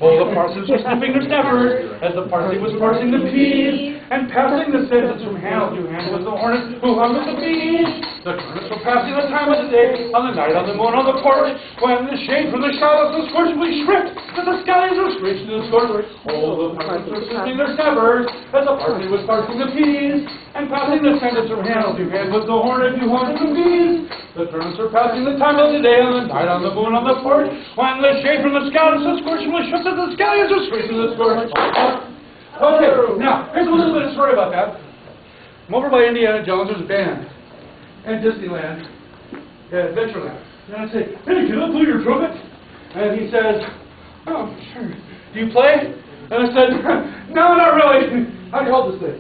Oh, the parsnips were snipping their snappers, as the parsley was parsing the peas, and passing the sentence from hand to hand was the hornet who hung with the bees. The turnips were passing the time of the day, on the night, on the moon, on the porch, when the shade from the shadows so scorchfully shrieked that the scallions were screeching in the scorch. Oh, the parsnips were snipping their snappers, as the parsley was parsing the peas, and passing the sentence from hand to hand was the hornet who hung with the bees. The turnips were passing the time of the day, on the night, on the moon, on the porch, when the shade from the shadows so scorchfully shrieked that the scallions were screeching in the scorch. Okay, now, here's a little bit of story about that. I'm over by Indiana Jones, there's a band, at Disneyland, at Adventureland. And I say, hey, can I play your trumpet? And he says, oh, sure. Do you play? And I said, no, not really. How do you hold this thing?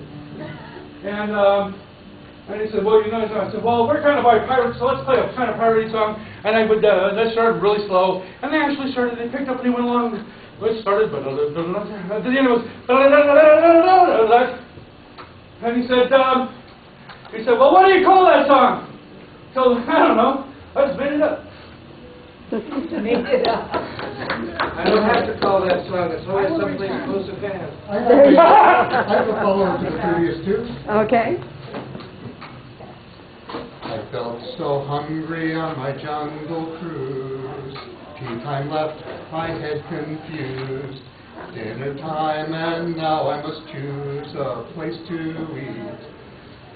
And he said, well, you know, I said, well, we're kind of like pirates, so let's play a kind of piratey song. And I would, that started really slow. And they actually started, they picked up and they went along. It started, but at the end it was, and he said, well, what do you call that song? So, I don't know. I just made it up. Made it up. I don't have to call that song. It's always someplace close at hand. I have a follow-up to the previous two. Okay. I felt so hungry on my jungle cruise. Tea time left, my head confused. Dinner time, and now I must choose a place to eat.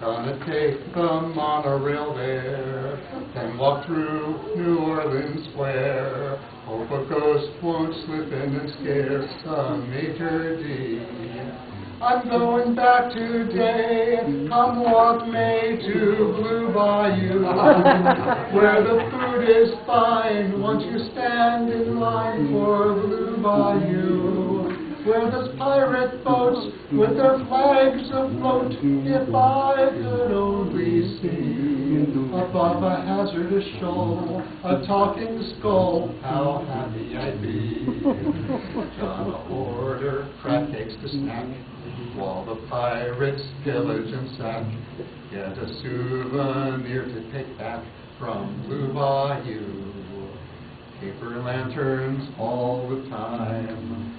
Gonna take the monorail there, then walk through New Orleans Square. Hope a ghost won't slip in and scare the Major D. I'm going back today, come what may, to Blue Bayou, where the food is fine once you stand in line for Blue Bayou, where there's pirate boats with their flags afloat. If I could only see above a hazardous shoal a talking skull, how happy I'd be. Gonna order crappy cakes to snack, while the pirates pillage and sack. Get a souvenir to take back from Blue Bayou. Paper lanterns all the time,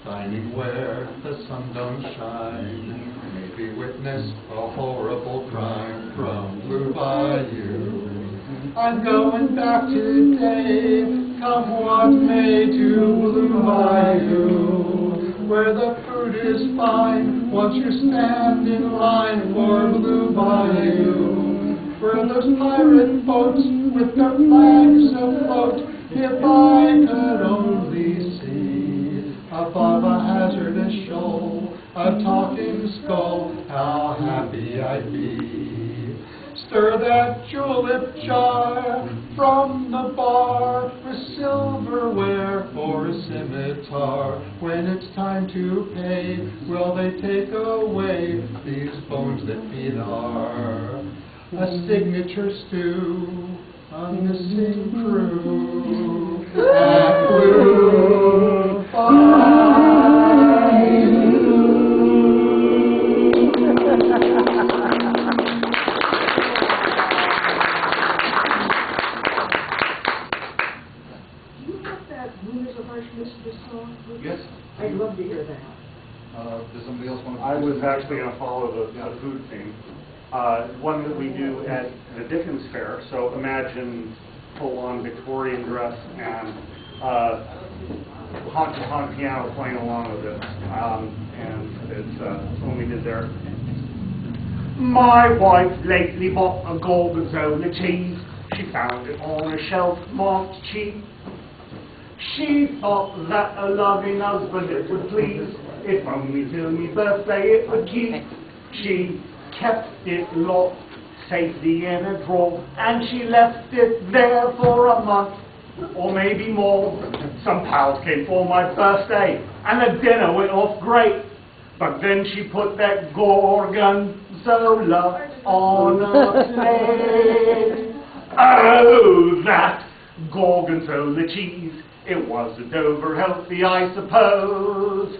dining where the sun don't shine. Maybe witness a horrible crime from Blue Bayou. I'm going back today, come what may, to Blue Bayou, where the food is fine. Once you stand in line for Blue Bayou, where those pirate boats with their flags afloat. If I could only see above a hazardous shoal a talking skull, how happy I'd be. Stir that julep jar from the bar with silverware for a scimitar. When it's time to pay, will they take away these bones that feed our a signature stew? A missing crew at Blue Yes. I'd love to hear that. Does somebody else want to? I was actually going to follow the food theme. One that we do at the Dickens Fair. So imagine full-on Victorian dress and honky piano playing along with it. And it's when we did there. My wife lately bought a gorgonzola cheese. She found it on a shelf marked cheap. She thought that a loving husband it would please, if only till me birthday it would keep. She kept it locked safely in a drawer, and she left it there for a month, or maybe more. Some pals came for my birthday, and the dinner went off great. But then she put that gorgonzola on a plate. Oh, that gorgonzola cheese. It wasn't over healthy, I suppose.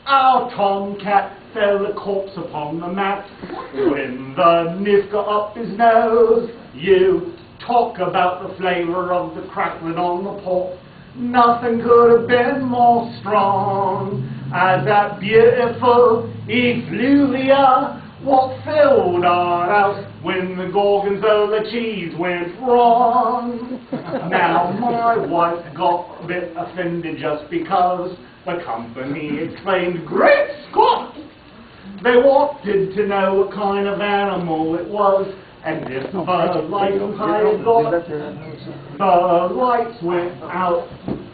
Our tomcat fell a corpse upon the mat when the nip got up his nose. You talk about the flavor of the crackling on the pork. Nothing could have been more strong as that beautiful effluvia what filled our house when the gorgonzola cheese went wrong. Now my wife got a bit offended just because the company exclaimed, "Great Scott!" They wanted to know what kind of animal it was, and if the lights had got, the lights went out,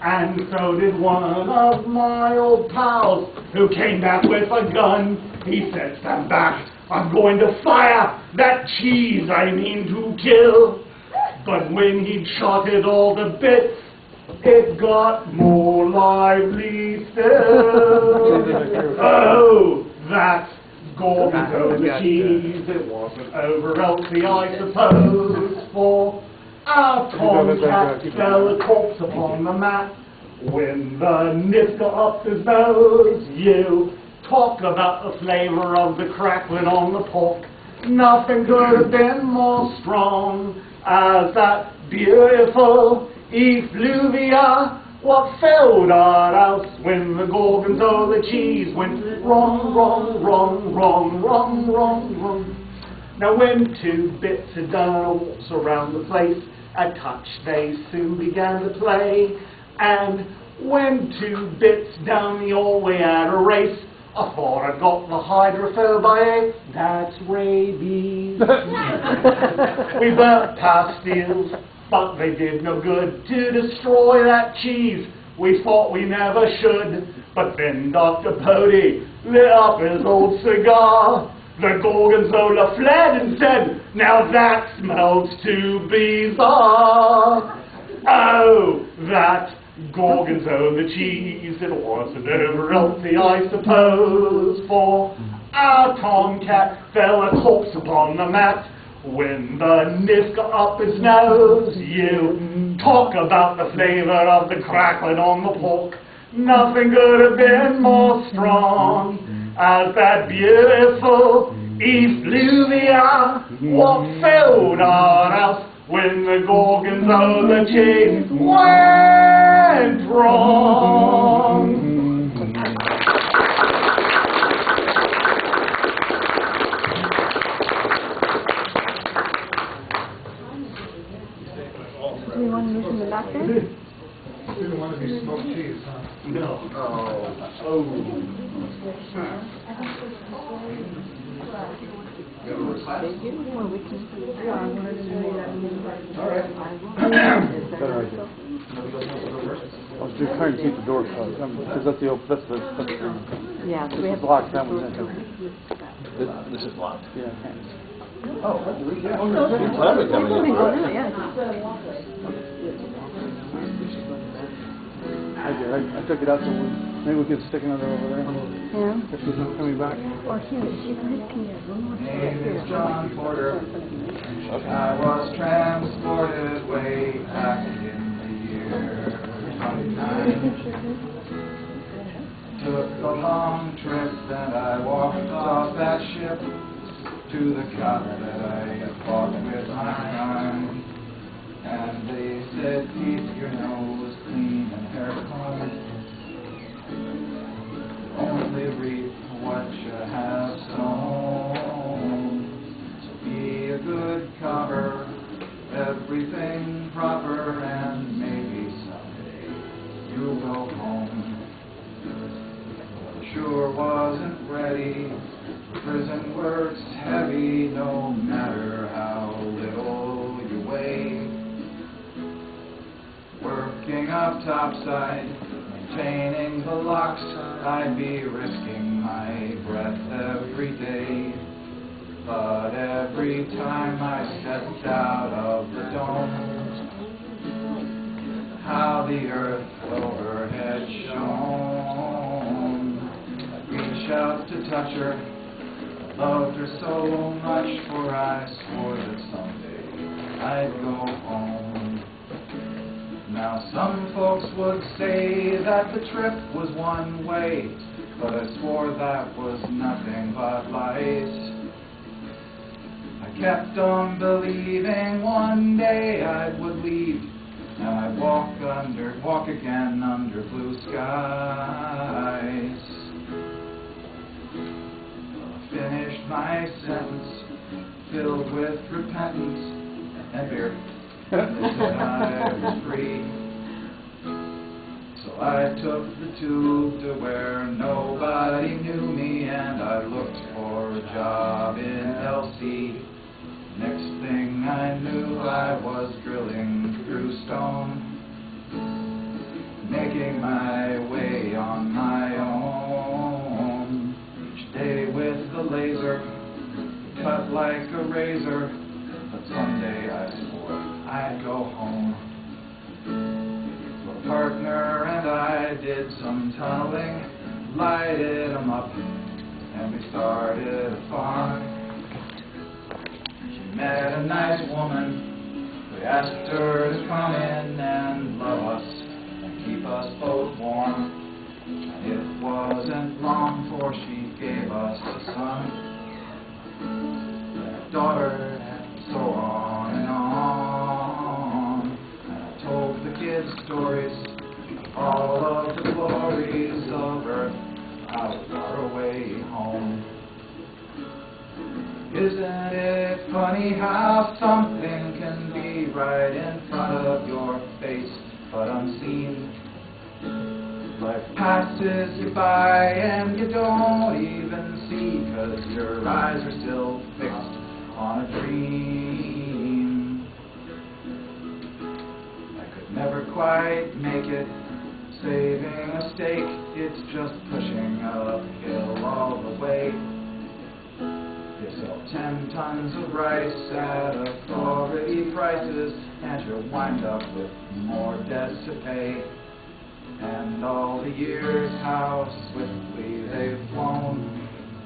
and so did one of my old pals, who came back with a gun. He said, "Stand back, I'm going to fire that cheese I mean to kill." But when he'd shot it all to bits, it got more lively still. Oh, that gorgonzola cheese, it wasn't over healthy, I suppose, for our tomcat fell a corpse upon the mat when the nip got up his nose. You talk about the flavor of the crackling on the pork. Nothing could have been more strong as that beautiful effluvia what filled our house when the gorgonzola cheese went wrong, wrong, wrong, wrong, wrong, wrong, wrong. Now when two bits had done a waltz around the place, a touch they soon began to play. And when two bits down the hallway had a race, I thought I got the hydrophobic, that's rabies. We burnt pastilles, but they did no good to destroy that cheese. We thought we never should, but then Dr. Pody lit up his old cigar. The gorgonzola fled and said, "Now that smells too bizarre." Oh, that gorgonzola cheese, it wasn't over healthy, I suppose, for our tomcat fell a corpse upon the mat when the nip got up his nose. You talk about the flavor of the crackling on the pork. Nothing could have been more strong as that beautiful effluvia walks out on us when the gorgonzola went wrong. Do you want to listen to that then? You don't want to be smoked cheese, huh? No. Better idea. I was just trying to keep the door shut, because that's the Yeah, so we have blocked. That one's in. This is locked. Yeah. Oh, Yeah. I did. I took it out so maybe we could stick another over there. Yeah. If she's not coming back. Or here, she's risking it. Name is John Porter. I was transported way back in the year 29. Took a long trip and I walked off that ship to the yacht that I fought with my kind. And they said, keep your nose clean and hair combed. Only reap what you have sown. So be a good cover, everything proper, and maybe someday you'll go home. Sure wasn't ready. Prison work's heavy, no matter how little you weigh. Working up topside, maintaining the locks, I'd be risking my breath every day. But every time I stepped out of the dome, how the earth overhead shone. I'd reach out to touch her, loved her so much, for I swore that someday I'd go home. Now some folks would say that the trip was one way, but I swore that was nothing but lies. I kept on believing one day I would leave, and I'd walk again under blue skies. Finished my sentence, filled with repentance and beer. And they said I was free. So I took the tube to where nobody knew me, and I looked for a job in LC. Next thing I knew, I was drilling through stone, making my way on my own. Each day with the laser, cut like a razor, but someday I swore I'd go home. So a partner and I did some tunneling, lighted them up, and we started a farm. She met a nice woman, we asked her to come in and love us and keep us both warm. And it wasn't long before she gave us a son, and a daughter, and so on and on. And I told the kids stories, all of the glories of earth, out far away home. Isn't it funny how something can be right in front of your face, but unseen? Life passes you by and you don't even see, 'cause your eyes are still fixed on a dream. I could never quite make it, saving a steak, it's just pushing uphill all the way. You sell 10 tons of rice at authority prices, and you wind up with more debts to pay. And all the years, how swiftly they've flown.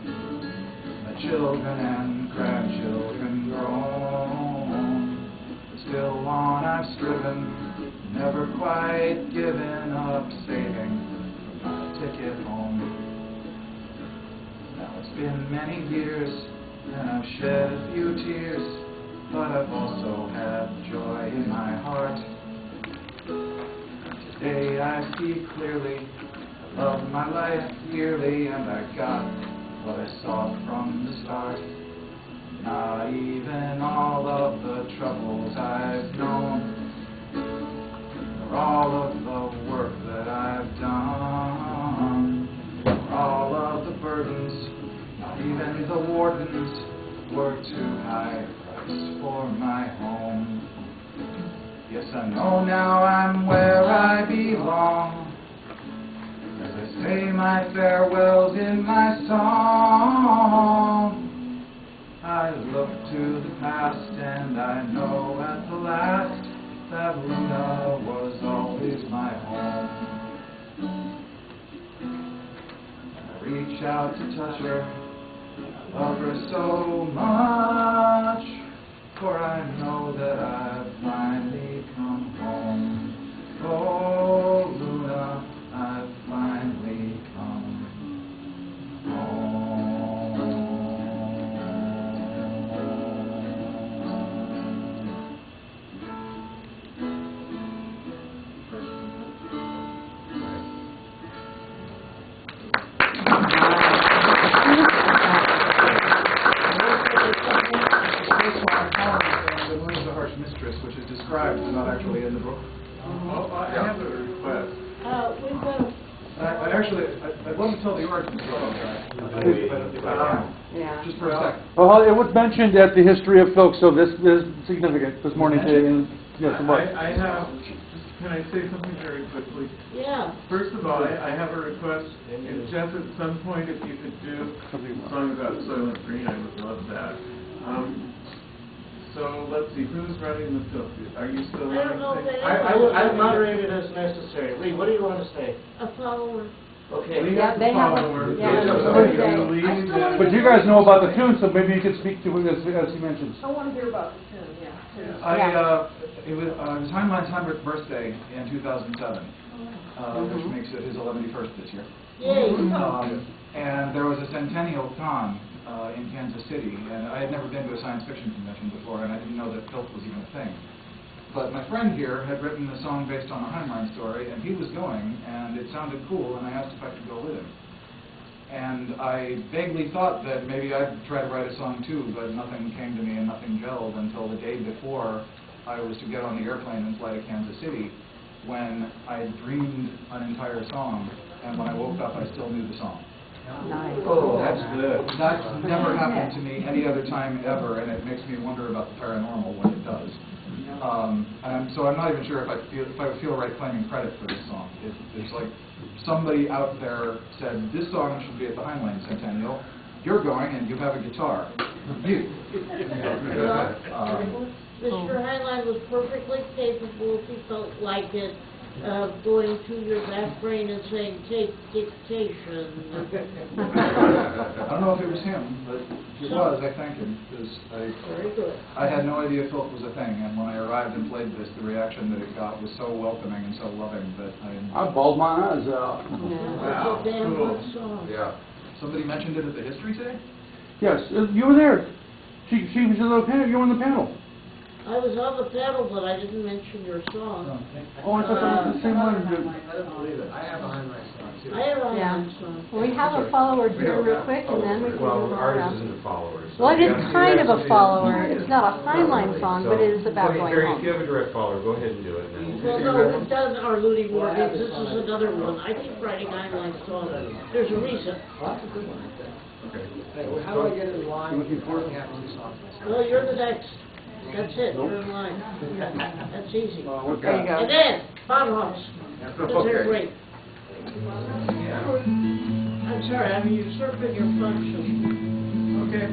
The children and grandchildren grown. Still on I've striven, never quite given up saving ticket home. Now it's been many years, and I've shed a few tears, but I've also had joy in my heart. Today I see clearly, I love my life dearly, and I got what I saw from the start. Not even all of the troubles I've known, or all of the work that I've done, or all of the burdens, not even the wardens, were too high a price for my home. Yes, I know now I'm where I belong, as I say my farewells in my song. I look to the past and I know at the last that Luna was always my home. I reach out to touch her, I love her so much, for I know that I've finally come home. Oh, Luna, I've finally come home. Which is described, but not actually in the book. I have a request. I'd love to tell the origin story of that, if I can. Just for a second. Well, it was mentioned at the History of Filk, so this is significant this morning. Yes, it was. I have, can I say something very quickly? Yeah. First of all, I have a request. If Jeff, at some point, if you could do a song about Soylent Green, I would love that. So let's see, who's running the Filk? Are you still running things? I moderated as necessary. Lee, what do you want to say? A follower. Okay. We got the follower. But you guys know about the tune, so maybe you could speak to it as he mentions. I want to hear about the tune, yeah. It was Heinlein's 100th birthday in 2007, which makes it his 111st this year. Yay. And there was a centennial con in Kansas City, and I had never been to a science fiction convention before, and I didn't know that Filk was even a thing. But my friend here had written a song based on a Heinlein story, and he was going, and it sounded cool, and I asked if I could go with him. And I vaguely thought that maybe I'd try to write a song too, but nothing came to me and nothing gelled until the day before I was to get on the airplane and fly to Kansas City, when I dreamed an entire song, and when I woke up I still knew the song. Nice. Oh, that's good. That's never happened to me any other time ever, and it makes me wonder about the paranormal when it does. And so I'm not even sure if I would feel right claiming credit for this song. It's like somebody out there said, this song should be at the Heinlein Centennial. You're going and you have a guitar. You. Mr. Heinlein was perfectly capable, if he felt like it, of going to your back brain and saying, take dictation. I don't know if it was him, but if it was, I thank him, because I had no idea Filk was a thing, and when I arrived and played this, the reaction that it got was so welcoming and so loving that I bawled my eyes out. Wow, It's a damn cool. good song. Yeah. Somebody mentioned it at the history today? Yes, you were there. She was on the panel. You were on the panel. I was on the panel, but I didn't mention your song. Oh, I thought that was the same one. I don't believe it. I have a Heinlein song, too. I have a Heinlein song. Well, we have a follower here real quick, and then we can move ours on. isn't a follower. Well, it is kind of a follower. It's not a Heinlein song, but it is about going Barry, home. if you have a direct follower, go ahead and do it now. Well, no, we've done our Looney Mornings. This is another one. I keep writing Heinlein songs. There's a reason. Well, that's a good one, I think. Okay. Hey, how do I get in line? Well, you're the next. That's it. You're in line. That's easy. There you go. And then, bottom hops. Because they're great. I'm sorry, I'm usurping your function. Okay.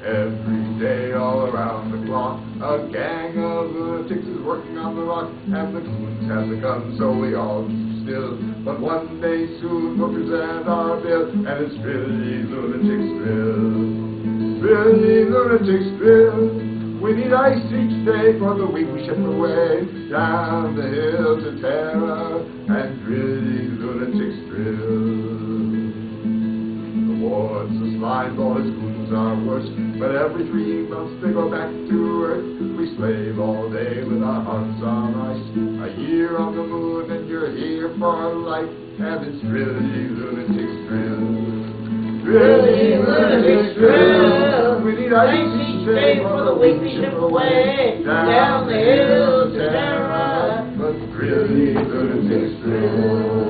Every day all around the clock, a gang of lunatics is working on the rock, and the coons has a gun, so we all keep still. But one day soon we'll present our bill, and it's really lunatic's drill. Really lunatic's drill. We need ice each day for the week we ship away down the hills of terror and drilling lunatics drill. The wards, the slime boys, goons are worse, but every 3 months they go back to earth. We slave all day with our hearts on ice. A year on the moon and you're here for life, and it's drilling lunatics drill. Drilling lunatics drill. We need ice each day for the week we ship away down the hills to terror, but drilling lunatics drill.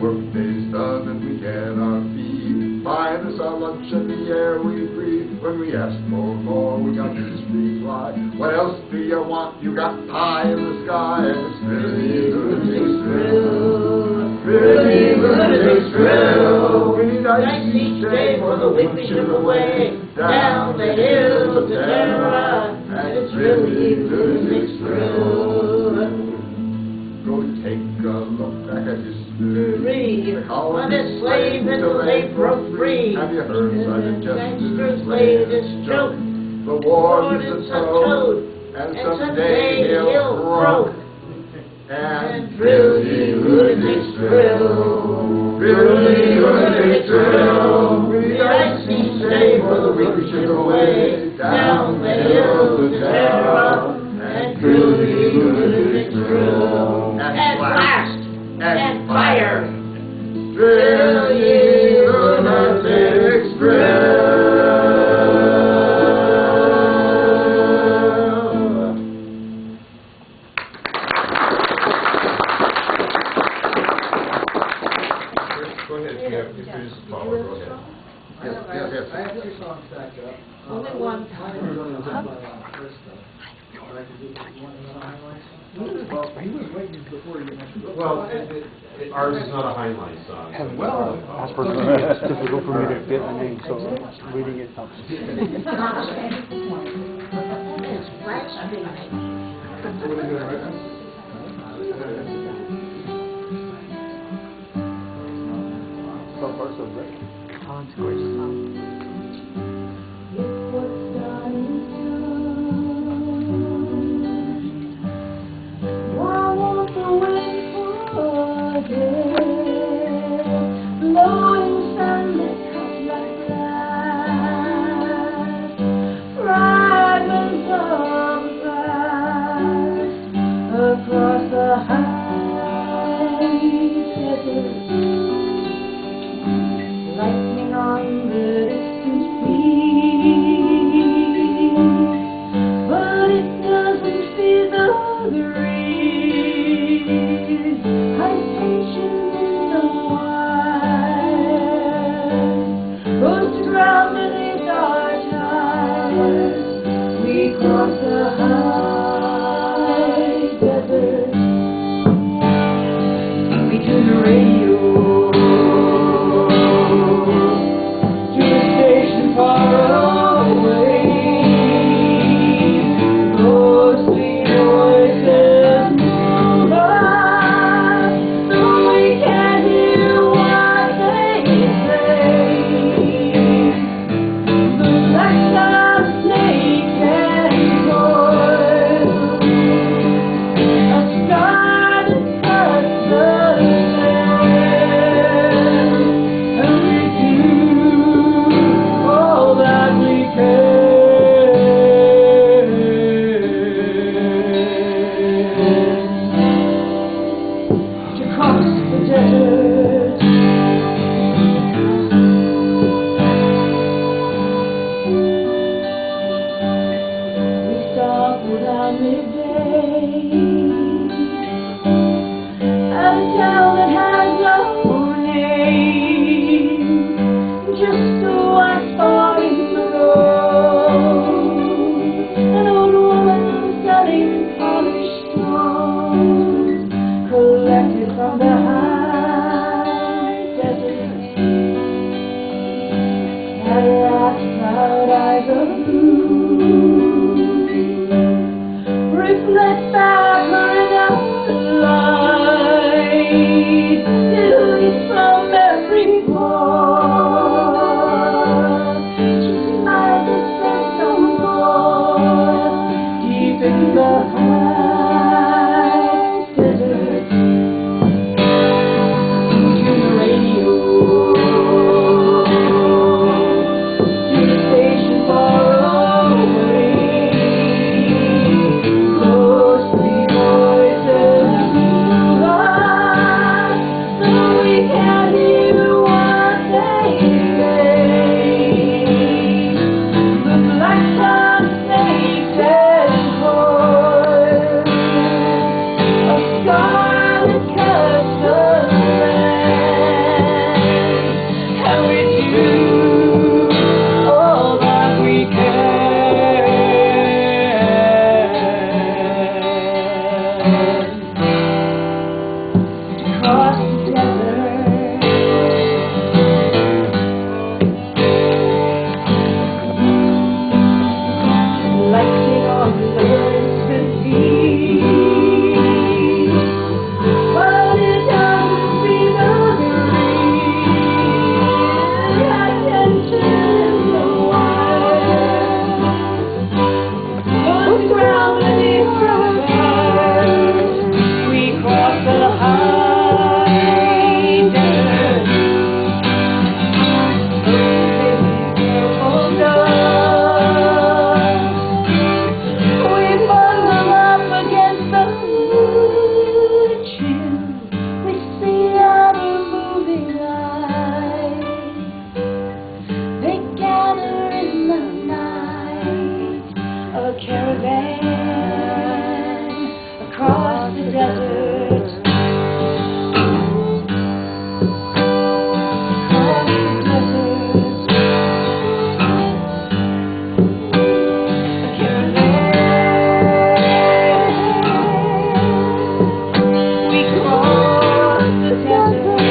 Workday's done and we get our feed. Buying us our lunch and the air we breathe. When we ask for more, we got this reply. What else do you want? You got pie in the sky, and it's drilling lunatics drill. Drilling lunatics drill. We need ice each day for the week we ship away down the hills to terror, and it's drilling lunatics drill. Go take a look back at history. When it's slave until they broke free. Have you heard Sergeant Chester's latest joke? The war is a toad, and someday he'll croak. And drilling lunatics drill. Drilling lunatics drill. We need ice each day for the week we ship away down the hills of terror. And drilling lunatics drill. And blast and fire. Drilling lunatics drill. Go ahead, if you're just follow, go ahead. Yes. I have 2 songs stacked up. Only one. Well, he was waiting before you mentioned it. Well, ours is not a Heinlein song. Well, That's it's difficult for me to get the name, so reading it helps. So far, so good. Oh, it's gorgeous song. Across the high desert, lightning on the distant peaks, but it doesn't feed the breeze. High tension in the wire goes to ground beneath our towers. We cross the high desert. We tune the radio to a station far away. Ghostly voices move us, so we can't hear what they say. The lights are snake and coil, a star that cuts the land, and we do all that we can to cross the desert. We stop without midday at a town that has no name, just a white spot in the road, an old woman selling polished stones collected from the high desert. Cataracts, proud eyes of blue reflect back her light, dillies from every pore. She smiles and says, "Don't across the desert. Lighting on the sea. But it doesn't seem agree. Attention in the wire. Put the ground beneath the fire. We cross the high desert. Purple dust. We bundle up against the wood chill. We see out a moving light. They gather in the night. A caravan across the desert. Across the desert. A caravan. We cross the desert.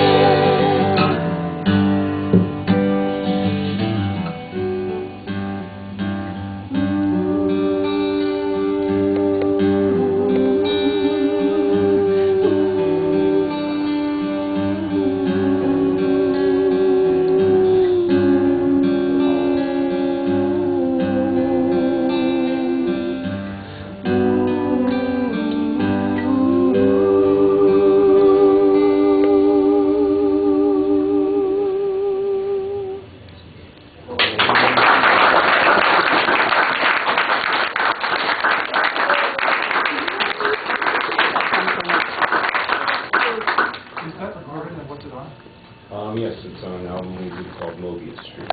Yes, it's on an album we did called Mobius Street.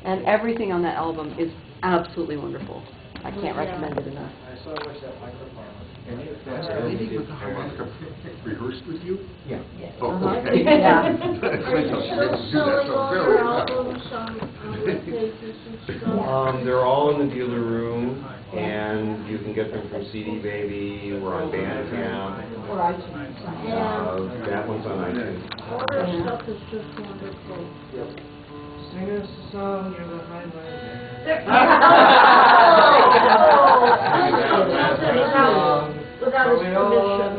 And everything on that album is absolutely wonderful. I can't recommend it enough. I so wish that microphone was. Has anything with the harmonica rehearsed with you? Yeah. Oh, Uh-huh. okay. Yeah. Are you still selling all your albums on webpages and stuff? They're all in the dealer room, and you can get them from CD Baby. We're on Bandcamp. Or iTunes. That one's on iTunes. All their stuff is just wonderful. Sing us a song, you're the Highland. Without his permission.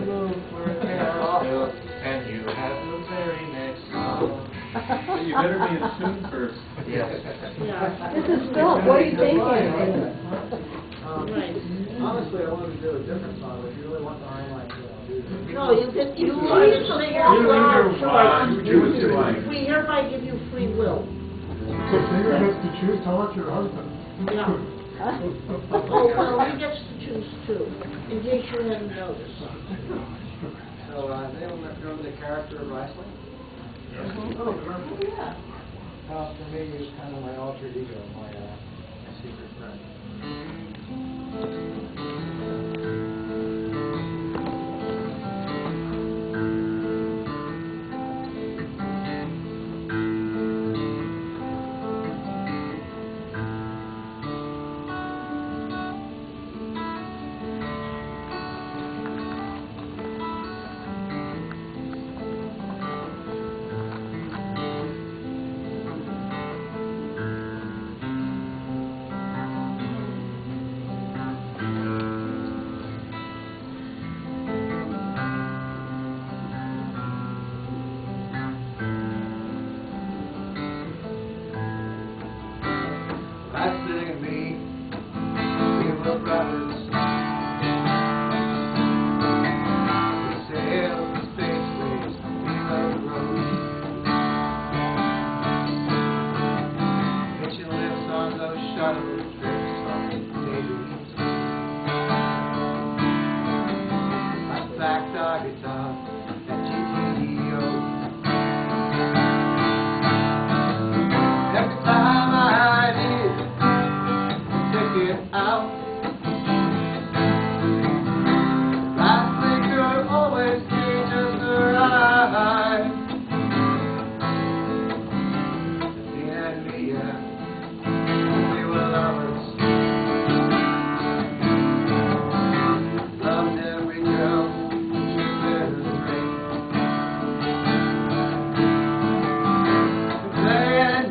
And you have the very next song. You better be in tune first. Yes. Yeah. This is Phil. What are you thinking? Right. Honestly, I wanted to do a different song, but if you really want the Highland, do that. No, you please sing out loud to us. You We hereby give you free will. So singer gets to choose, tell us your husband. Yeah. Oh, well, he gets to choose too, in case you hadn't noticed. So, they remember the character of Riesling? Yes. Oh, remember? Yeah. For me, he was kind of my alter ego, my secret friend.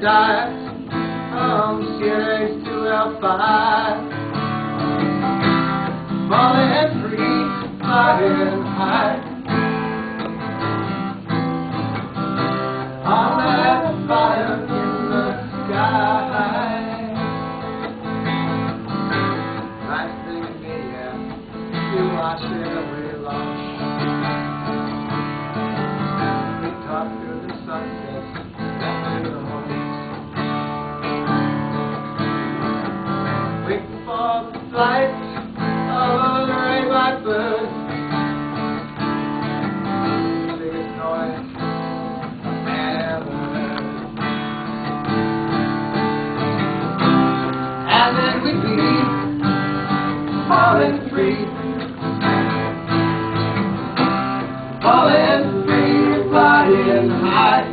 skies, from CNAs to L5, falling free, flying high. On that fire in the sky. Nice thing to me, yeah, to watch every launch. We talk through the sunsets, back to the homes. Waiting for the flight of the gray blackbird. Biggest noise and then we'd be falling free, flying high.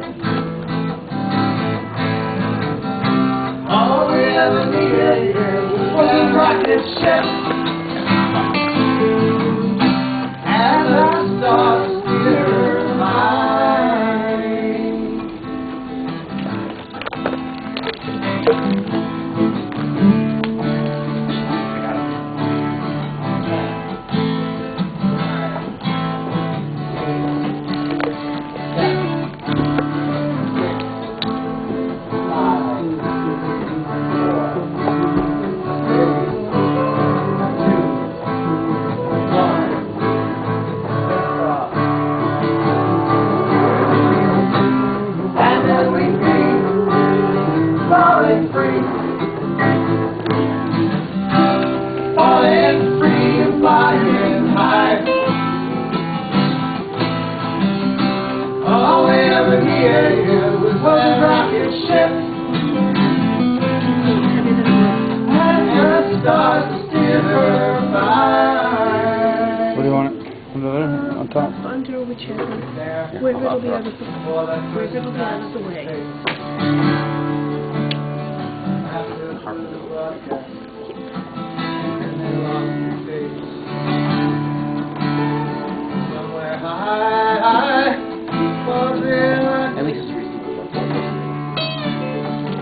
All we ever needed was a rocket ship and a star steer by. What do you want it? Under there? On top? Under a whichever. Wherever it'll be out of the, wherever it'll be out of the way. At least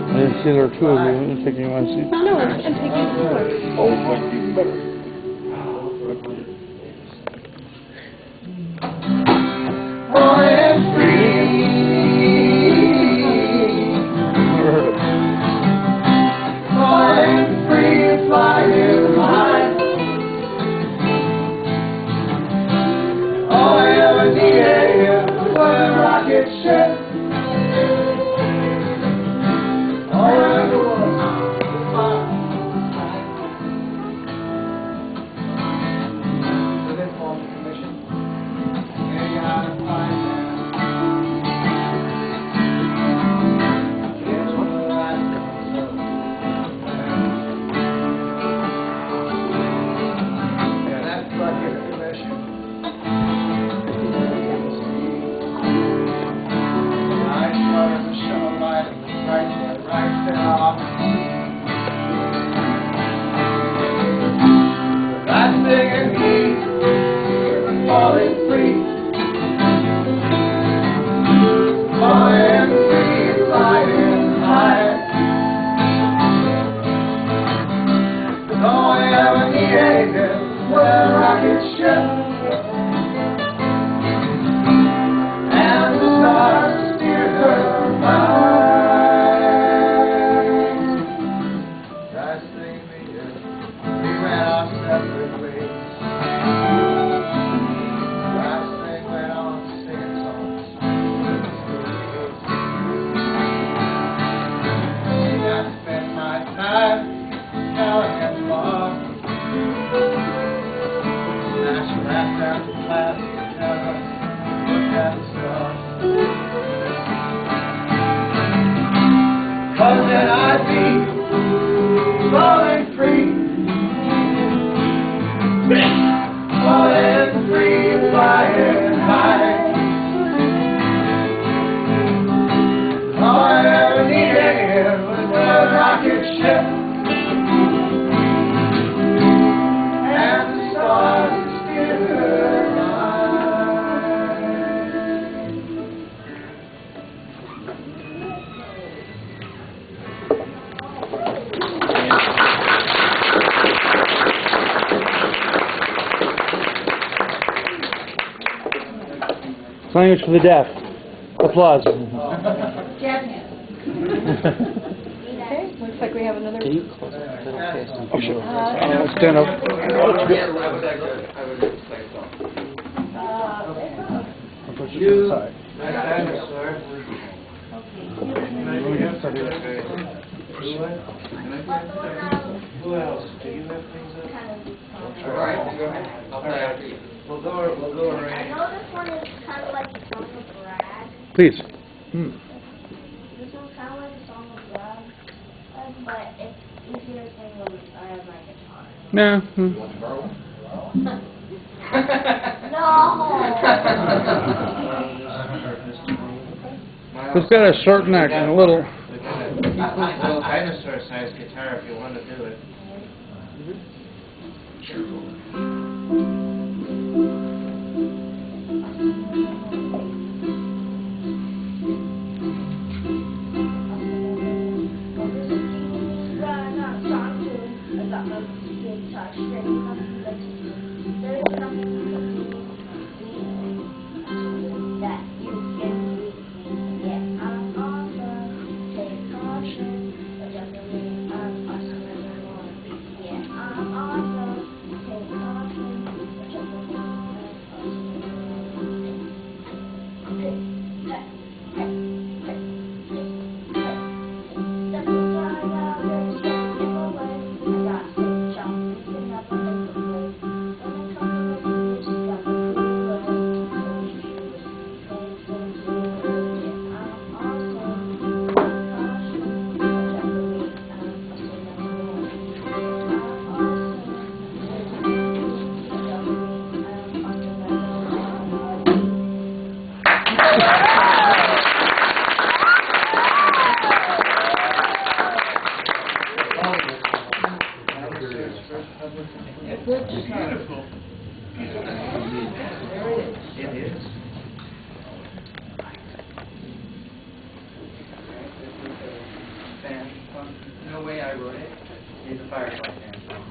I didn't see there were two of you. I'm taking one seat. No, I'm taking four. Oh, that's even better. language for the deaf. Applause. Jazz hands. Okay, looks like we have another. Can you close it? Oh, sure. Stand up. I would say so. You. Who else? Do you have things up? All right, go ahead. I'll play after you. We'll go around. I know this one is kind of like a song of brag. Please. This one's kind of like a song of brag, but it's easier to sing when I have my guitar. Nah. No. It's got a short neck and a little. Little dinosaur-sized guitar if you want to do it. No way I wrote it. It's a Firefly fan song.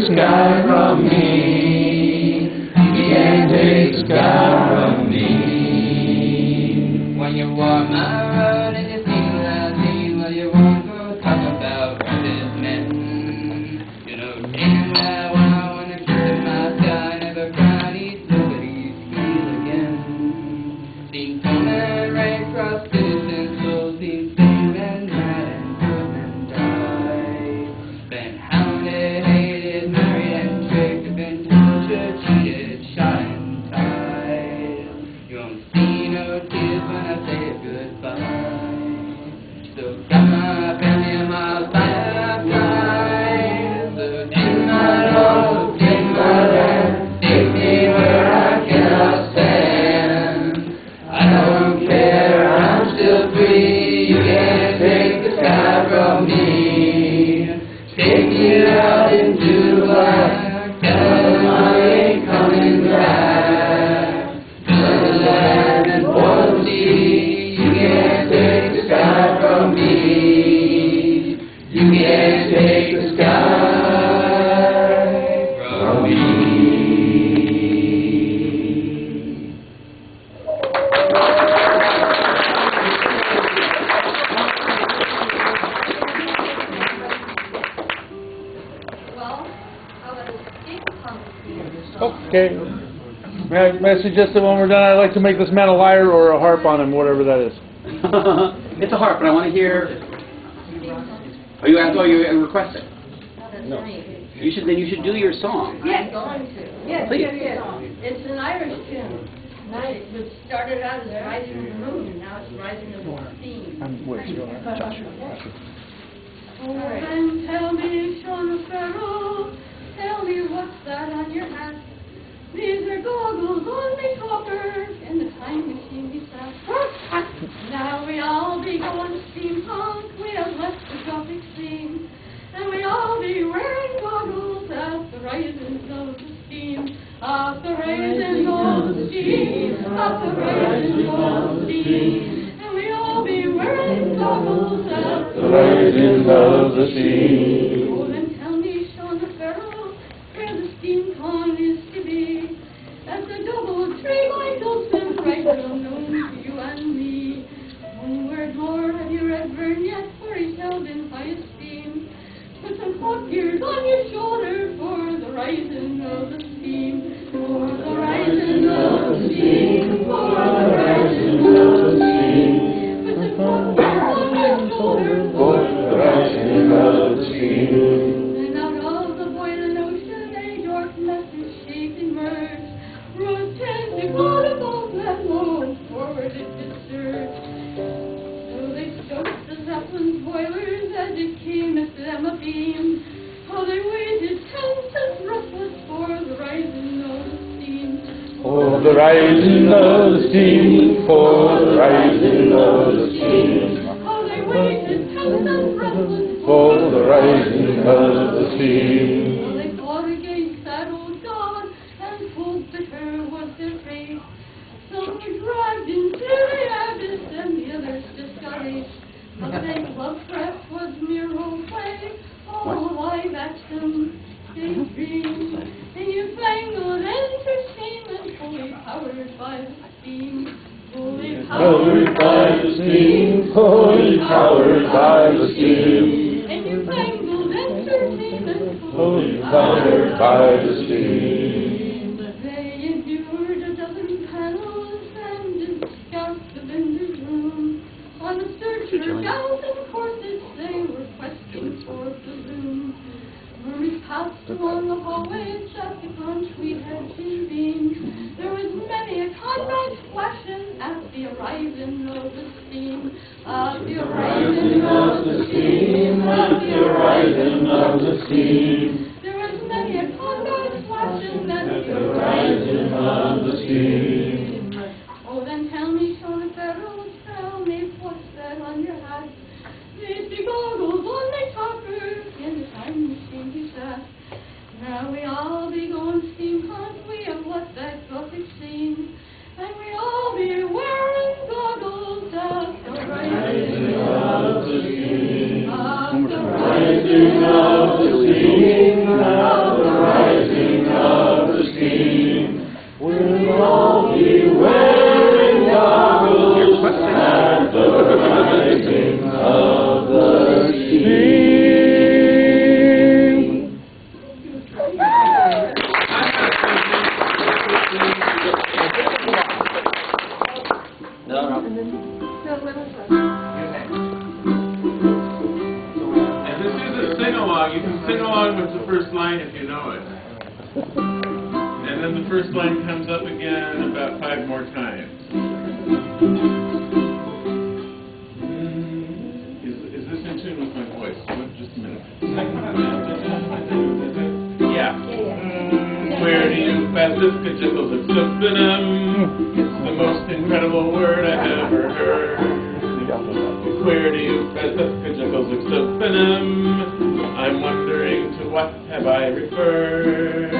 Sky from me, you can't take the sky. Okay. May I suggest that when we're done, I'd like to make this man a lyre or a harp on him, whatever that is. It's a harp, but I want to hear. Oh, you request it? No. You should do your song. Yes, going to. Yes, Please. yes. It's an Irish tune. It started out as Rising of the Moon, and now it's Rising of the Steam. Oh, and tell me, Sean Farrell, tell me what's that on your hat? These are goggles on me topper, in the time machine we sat. Now we all be going steampunk, we have left the Gothic scene. And we all be wearing goggles at the rising of the steam. At the rising of the steam. At the rising of the steam. And we all be wearing goggles at the rising of the steam. Oh, then tell me, Sean Farrell, where the steam con is to be. At the double tree Michael Smith, right well known to you and me. One word more, have you read Vern yet, for he's held in high esteem. Put some hot gears on your shoulder for the rising of the steam. For the rising of the steam. For the rising of the steam. Put some hot gears on your shoulder for the rising of the steam. And out of the boiling ocean a dark message shape emerged. Rose tend to float above that low, forward it did surge. So they stoked the Zeppelin's boilers as it came at them abeam. How they waited tense and breathless for the rising of the steam. For the rising of the steam. For the rising of the steam. How they waited tense and breathless For the rising of the steam. Well, they fought against that old god, and full bitter was their fate. Some were dragged into the abyss, and the others discouraged. But they Lovecraft was mere role play, all live action, daydream. And you fangled entertainment, fully powered by the steam. Fully powered by the steam. Fully powered by the steam. And you fangled entertainment, Fully powered by the steam. They endured a dozen panels and discussed the vendor's room. On a search for gowns and corsets, they were questing for the zoom. When we passed along the hallways at the lunch we had convened, there was many a combat flashing at the horizon of the steam. At the horizon of the steam. At the horizon of the steam. There was many a combat flashing at the horizon of the steam. Oh, then tell me, Sean Farrell, tell me what's that on your hat? These big goggles on my topper, in the time machine we sat. Now we all be going steampunk, we have left that Gothic scene. And we all be wearing goggles at the rising of the steam. At the rising of the steam. At the rising of the steam. We'll all be wearing goggles at the rising of the steam. No. And this is a sing-along. You can sing along with the first line if you know it. And then the first line comes up again about 5 more times. Is this in tune with my voice? Just a minute. Yeah. Where do you pass this kajiggles of subfinum? It's the most incredible word I've ever heard. Where do you pass this kajiggles of subfinum? I'm wondering to what have I referred?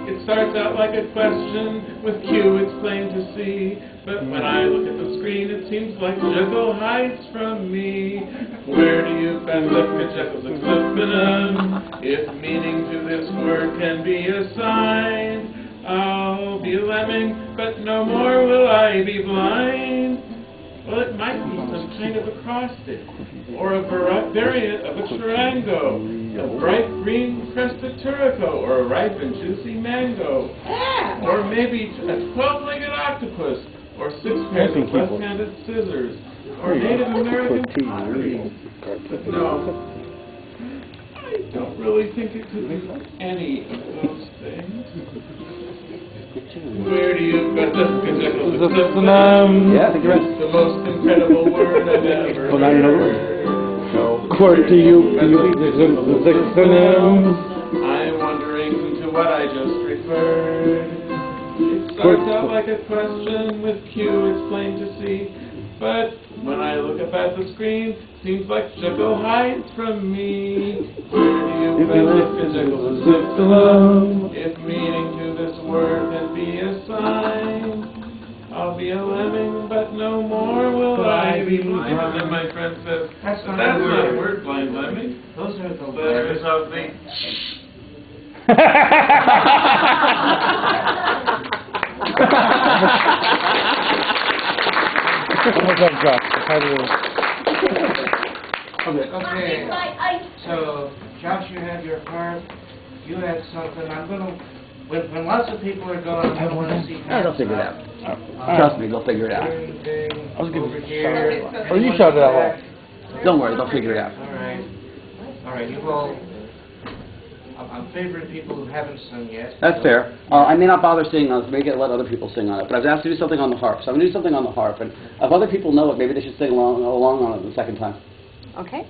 It starts out like a question, with Q it's plain to see, but when I look at the screen it seems like Jekyll hides from me. Where do you pass up Jekyll's exceptionum? If meaning to this word can be assigned, I'll be a lemming, but no more will I be blind. Well, it might be some kind of acrostic, or a variant of a charango. a bright green cresciturico, or a ripe and juicy mango, or maybe a 12-legged octopus, or 6 pairs of left-handed scissors, or Native American pottery. But no, I don't really think it could be any of those things. Where do you get the Yeah, I think you're right. the most incredible word I've ever Hold on, another heard. Court, do you I'm wondering to what I just referred. It starts out like a question with Q, it's plain to see. But when I look up at the screen, seems like Jekyll hides from me. Where do you put the physical system? If meaning to this word can be assigned, I'll be a lemming, but no more will I be blind. And then my friend says, that's not a word, blind lemming. Those are the letters of the... Okay, so Josh, you had your part. You had something. I'm gonna. When lots of people are going, I want to see. Yeah, they'll figure it out. Trust me, they'll figure it out. I was giving over here. Oh, you shouted out loud. Don't worry, they'll figure it out. All right. You all. I'm favoring people who haven't sung yet. That's fair. I may not bother singing on this. Maybe let other people sing on it. But I was asked to do something on the harp, so I'm going to do something on the harp. And if other people know it, maybe they should sing along on it the second time. Okay.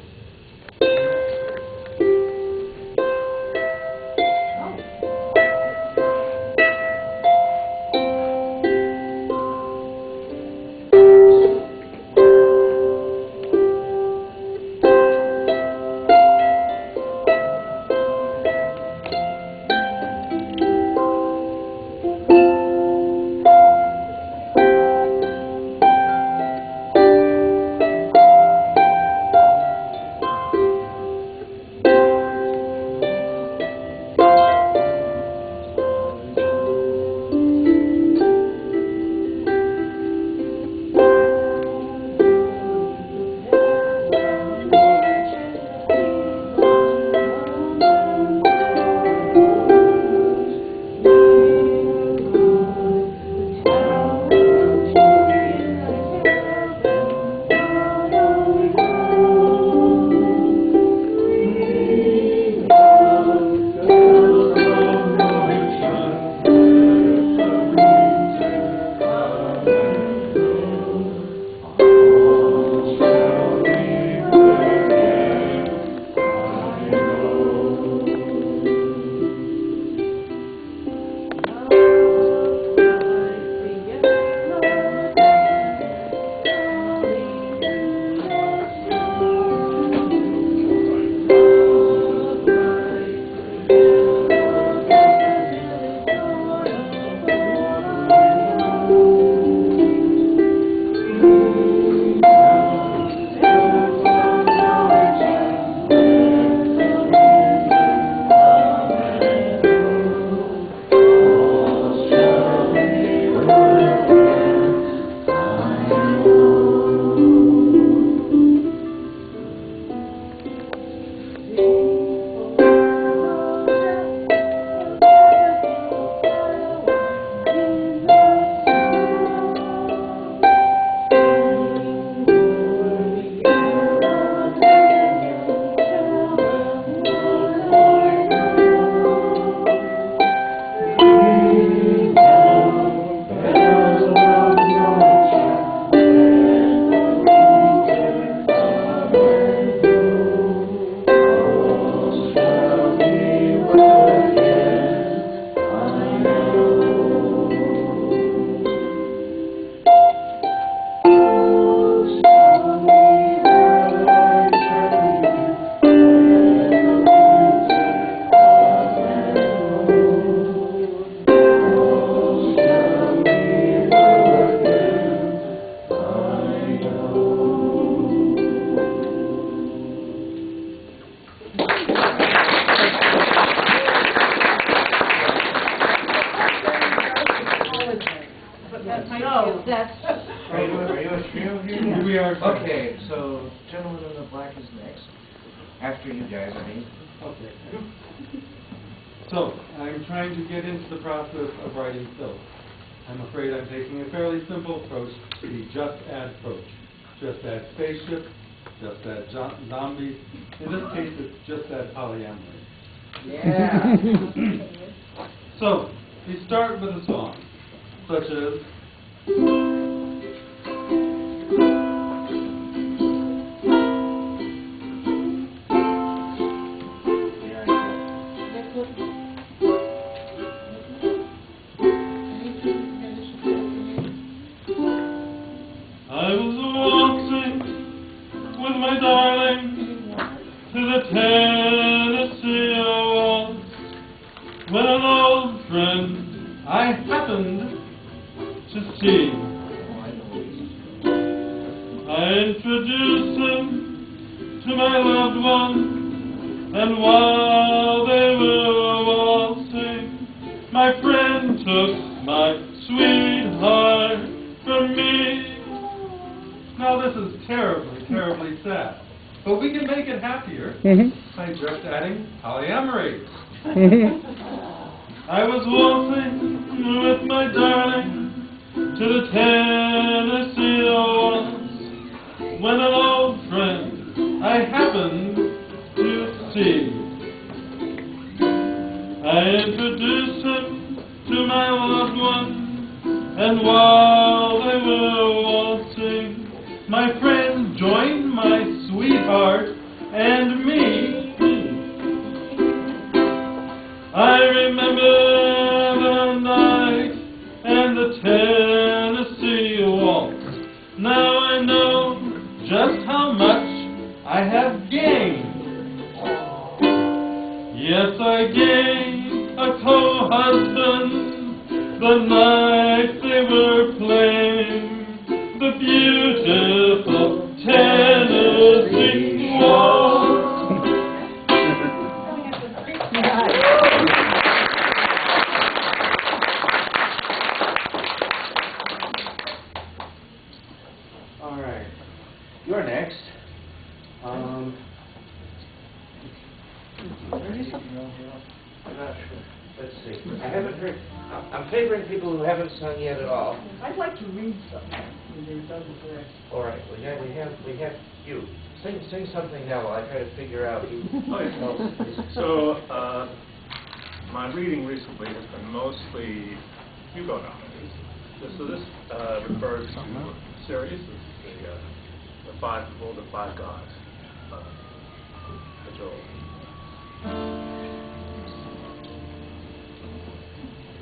So, that's... Are you a trio here? We are. Okay, so gentleman in the black is next. After you guys, I mean. Okay. So, I'm trying to get into the process of writing Filk. I'm afraid I'm taking a fairly simple approach to the just add approach. Just add spaceship, just add zombie. In this case, it's just add polyamory. Yeah. So, we start with a song, such as... I was waltzing with my darling to the Tennessee waltz when an old friend I happened to see. I introduced him to my loved one, and while they were waltzing, my friend took my sweetheart from me. Now this is terribly, terribly sad. But we can make it happier by just adding polyamory. I was waltzing with my darling to the Tennessee waltz when an old friend I happened to see. I introduced him to my loved one, and while they were waltzing, my friend joined my sweetheart and me. I remember the night and the Tennessee waltz. Now I know just how much I have gained. Yes, I gained a co-husband the night they were playing the beautiful Tennessee waltz. All right, you're next. I'm not sure. Let's see. I haven't heard. I'm favoring people who haven't sung yet at all. I'd like to read something. All right, we have you. Sing something now while I try to figure out who else is. So, my reading recently has been mostly Hugo nominees. So this refers to a series. This is the five people, the five gods. The Joel.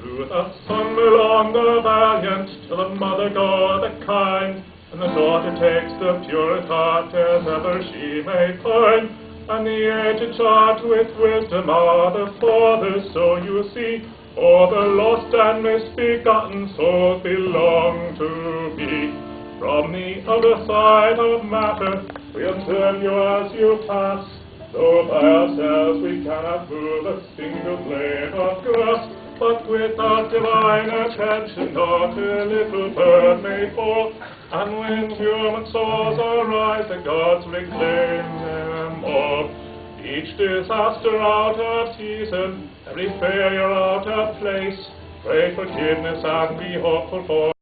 To the son belong the valiant, to the mother God the kind, and the daughter takes the purest heart as ever she may find. And the aged charged with wisdom are the fathers, so you see, all the lost and misbegotten souls belong to me. From the other side of matter, we'll turn you as you pass, though by ourselves we cannot move a single blade of grass. But without divine attention, not a little bird may fall, and when human souls arise, the gods reclaim them all. Each disaster out of season, every failure out of place, pray forgiveness and be hopeful for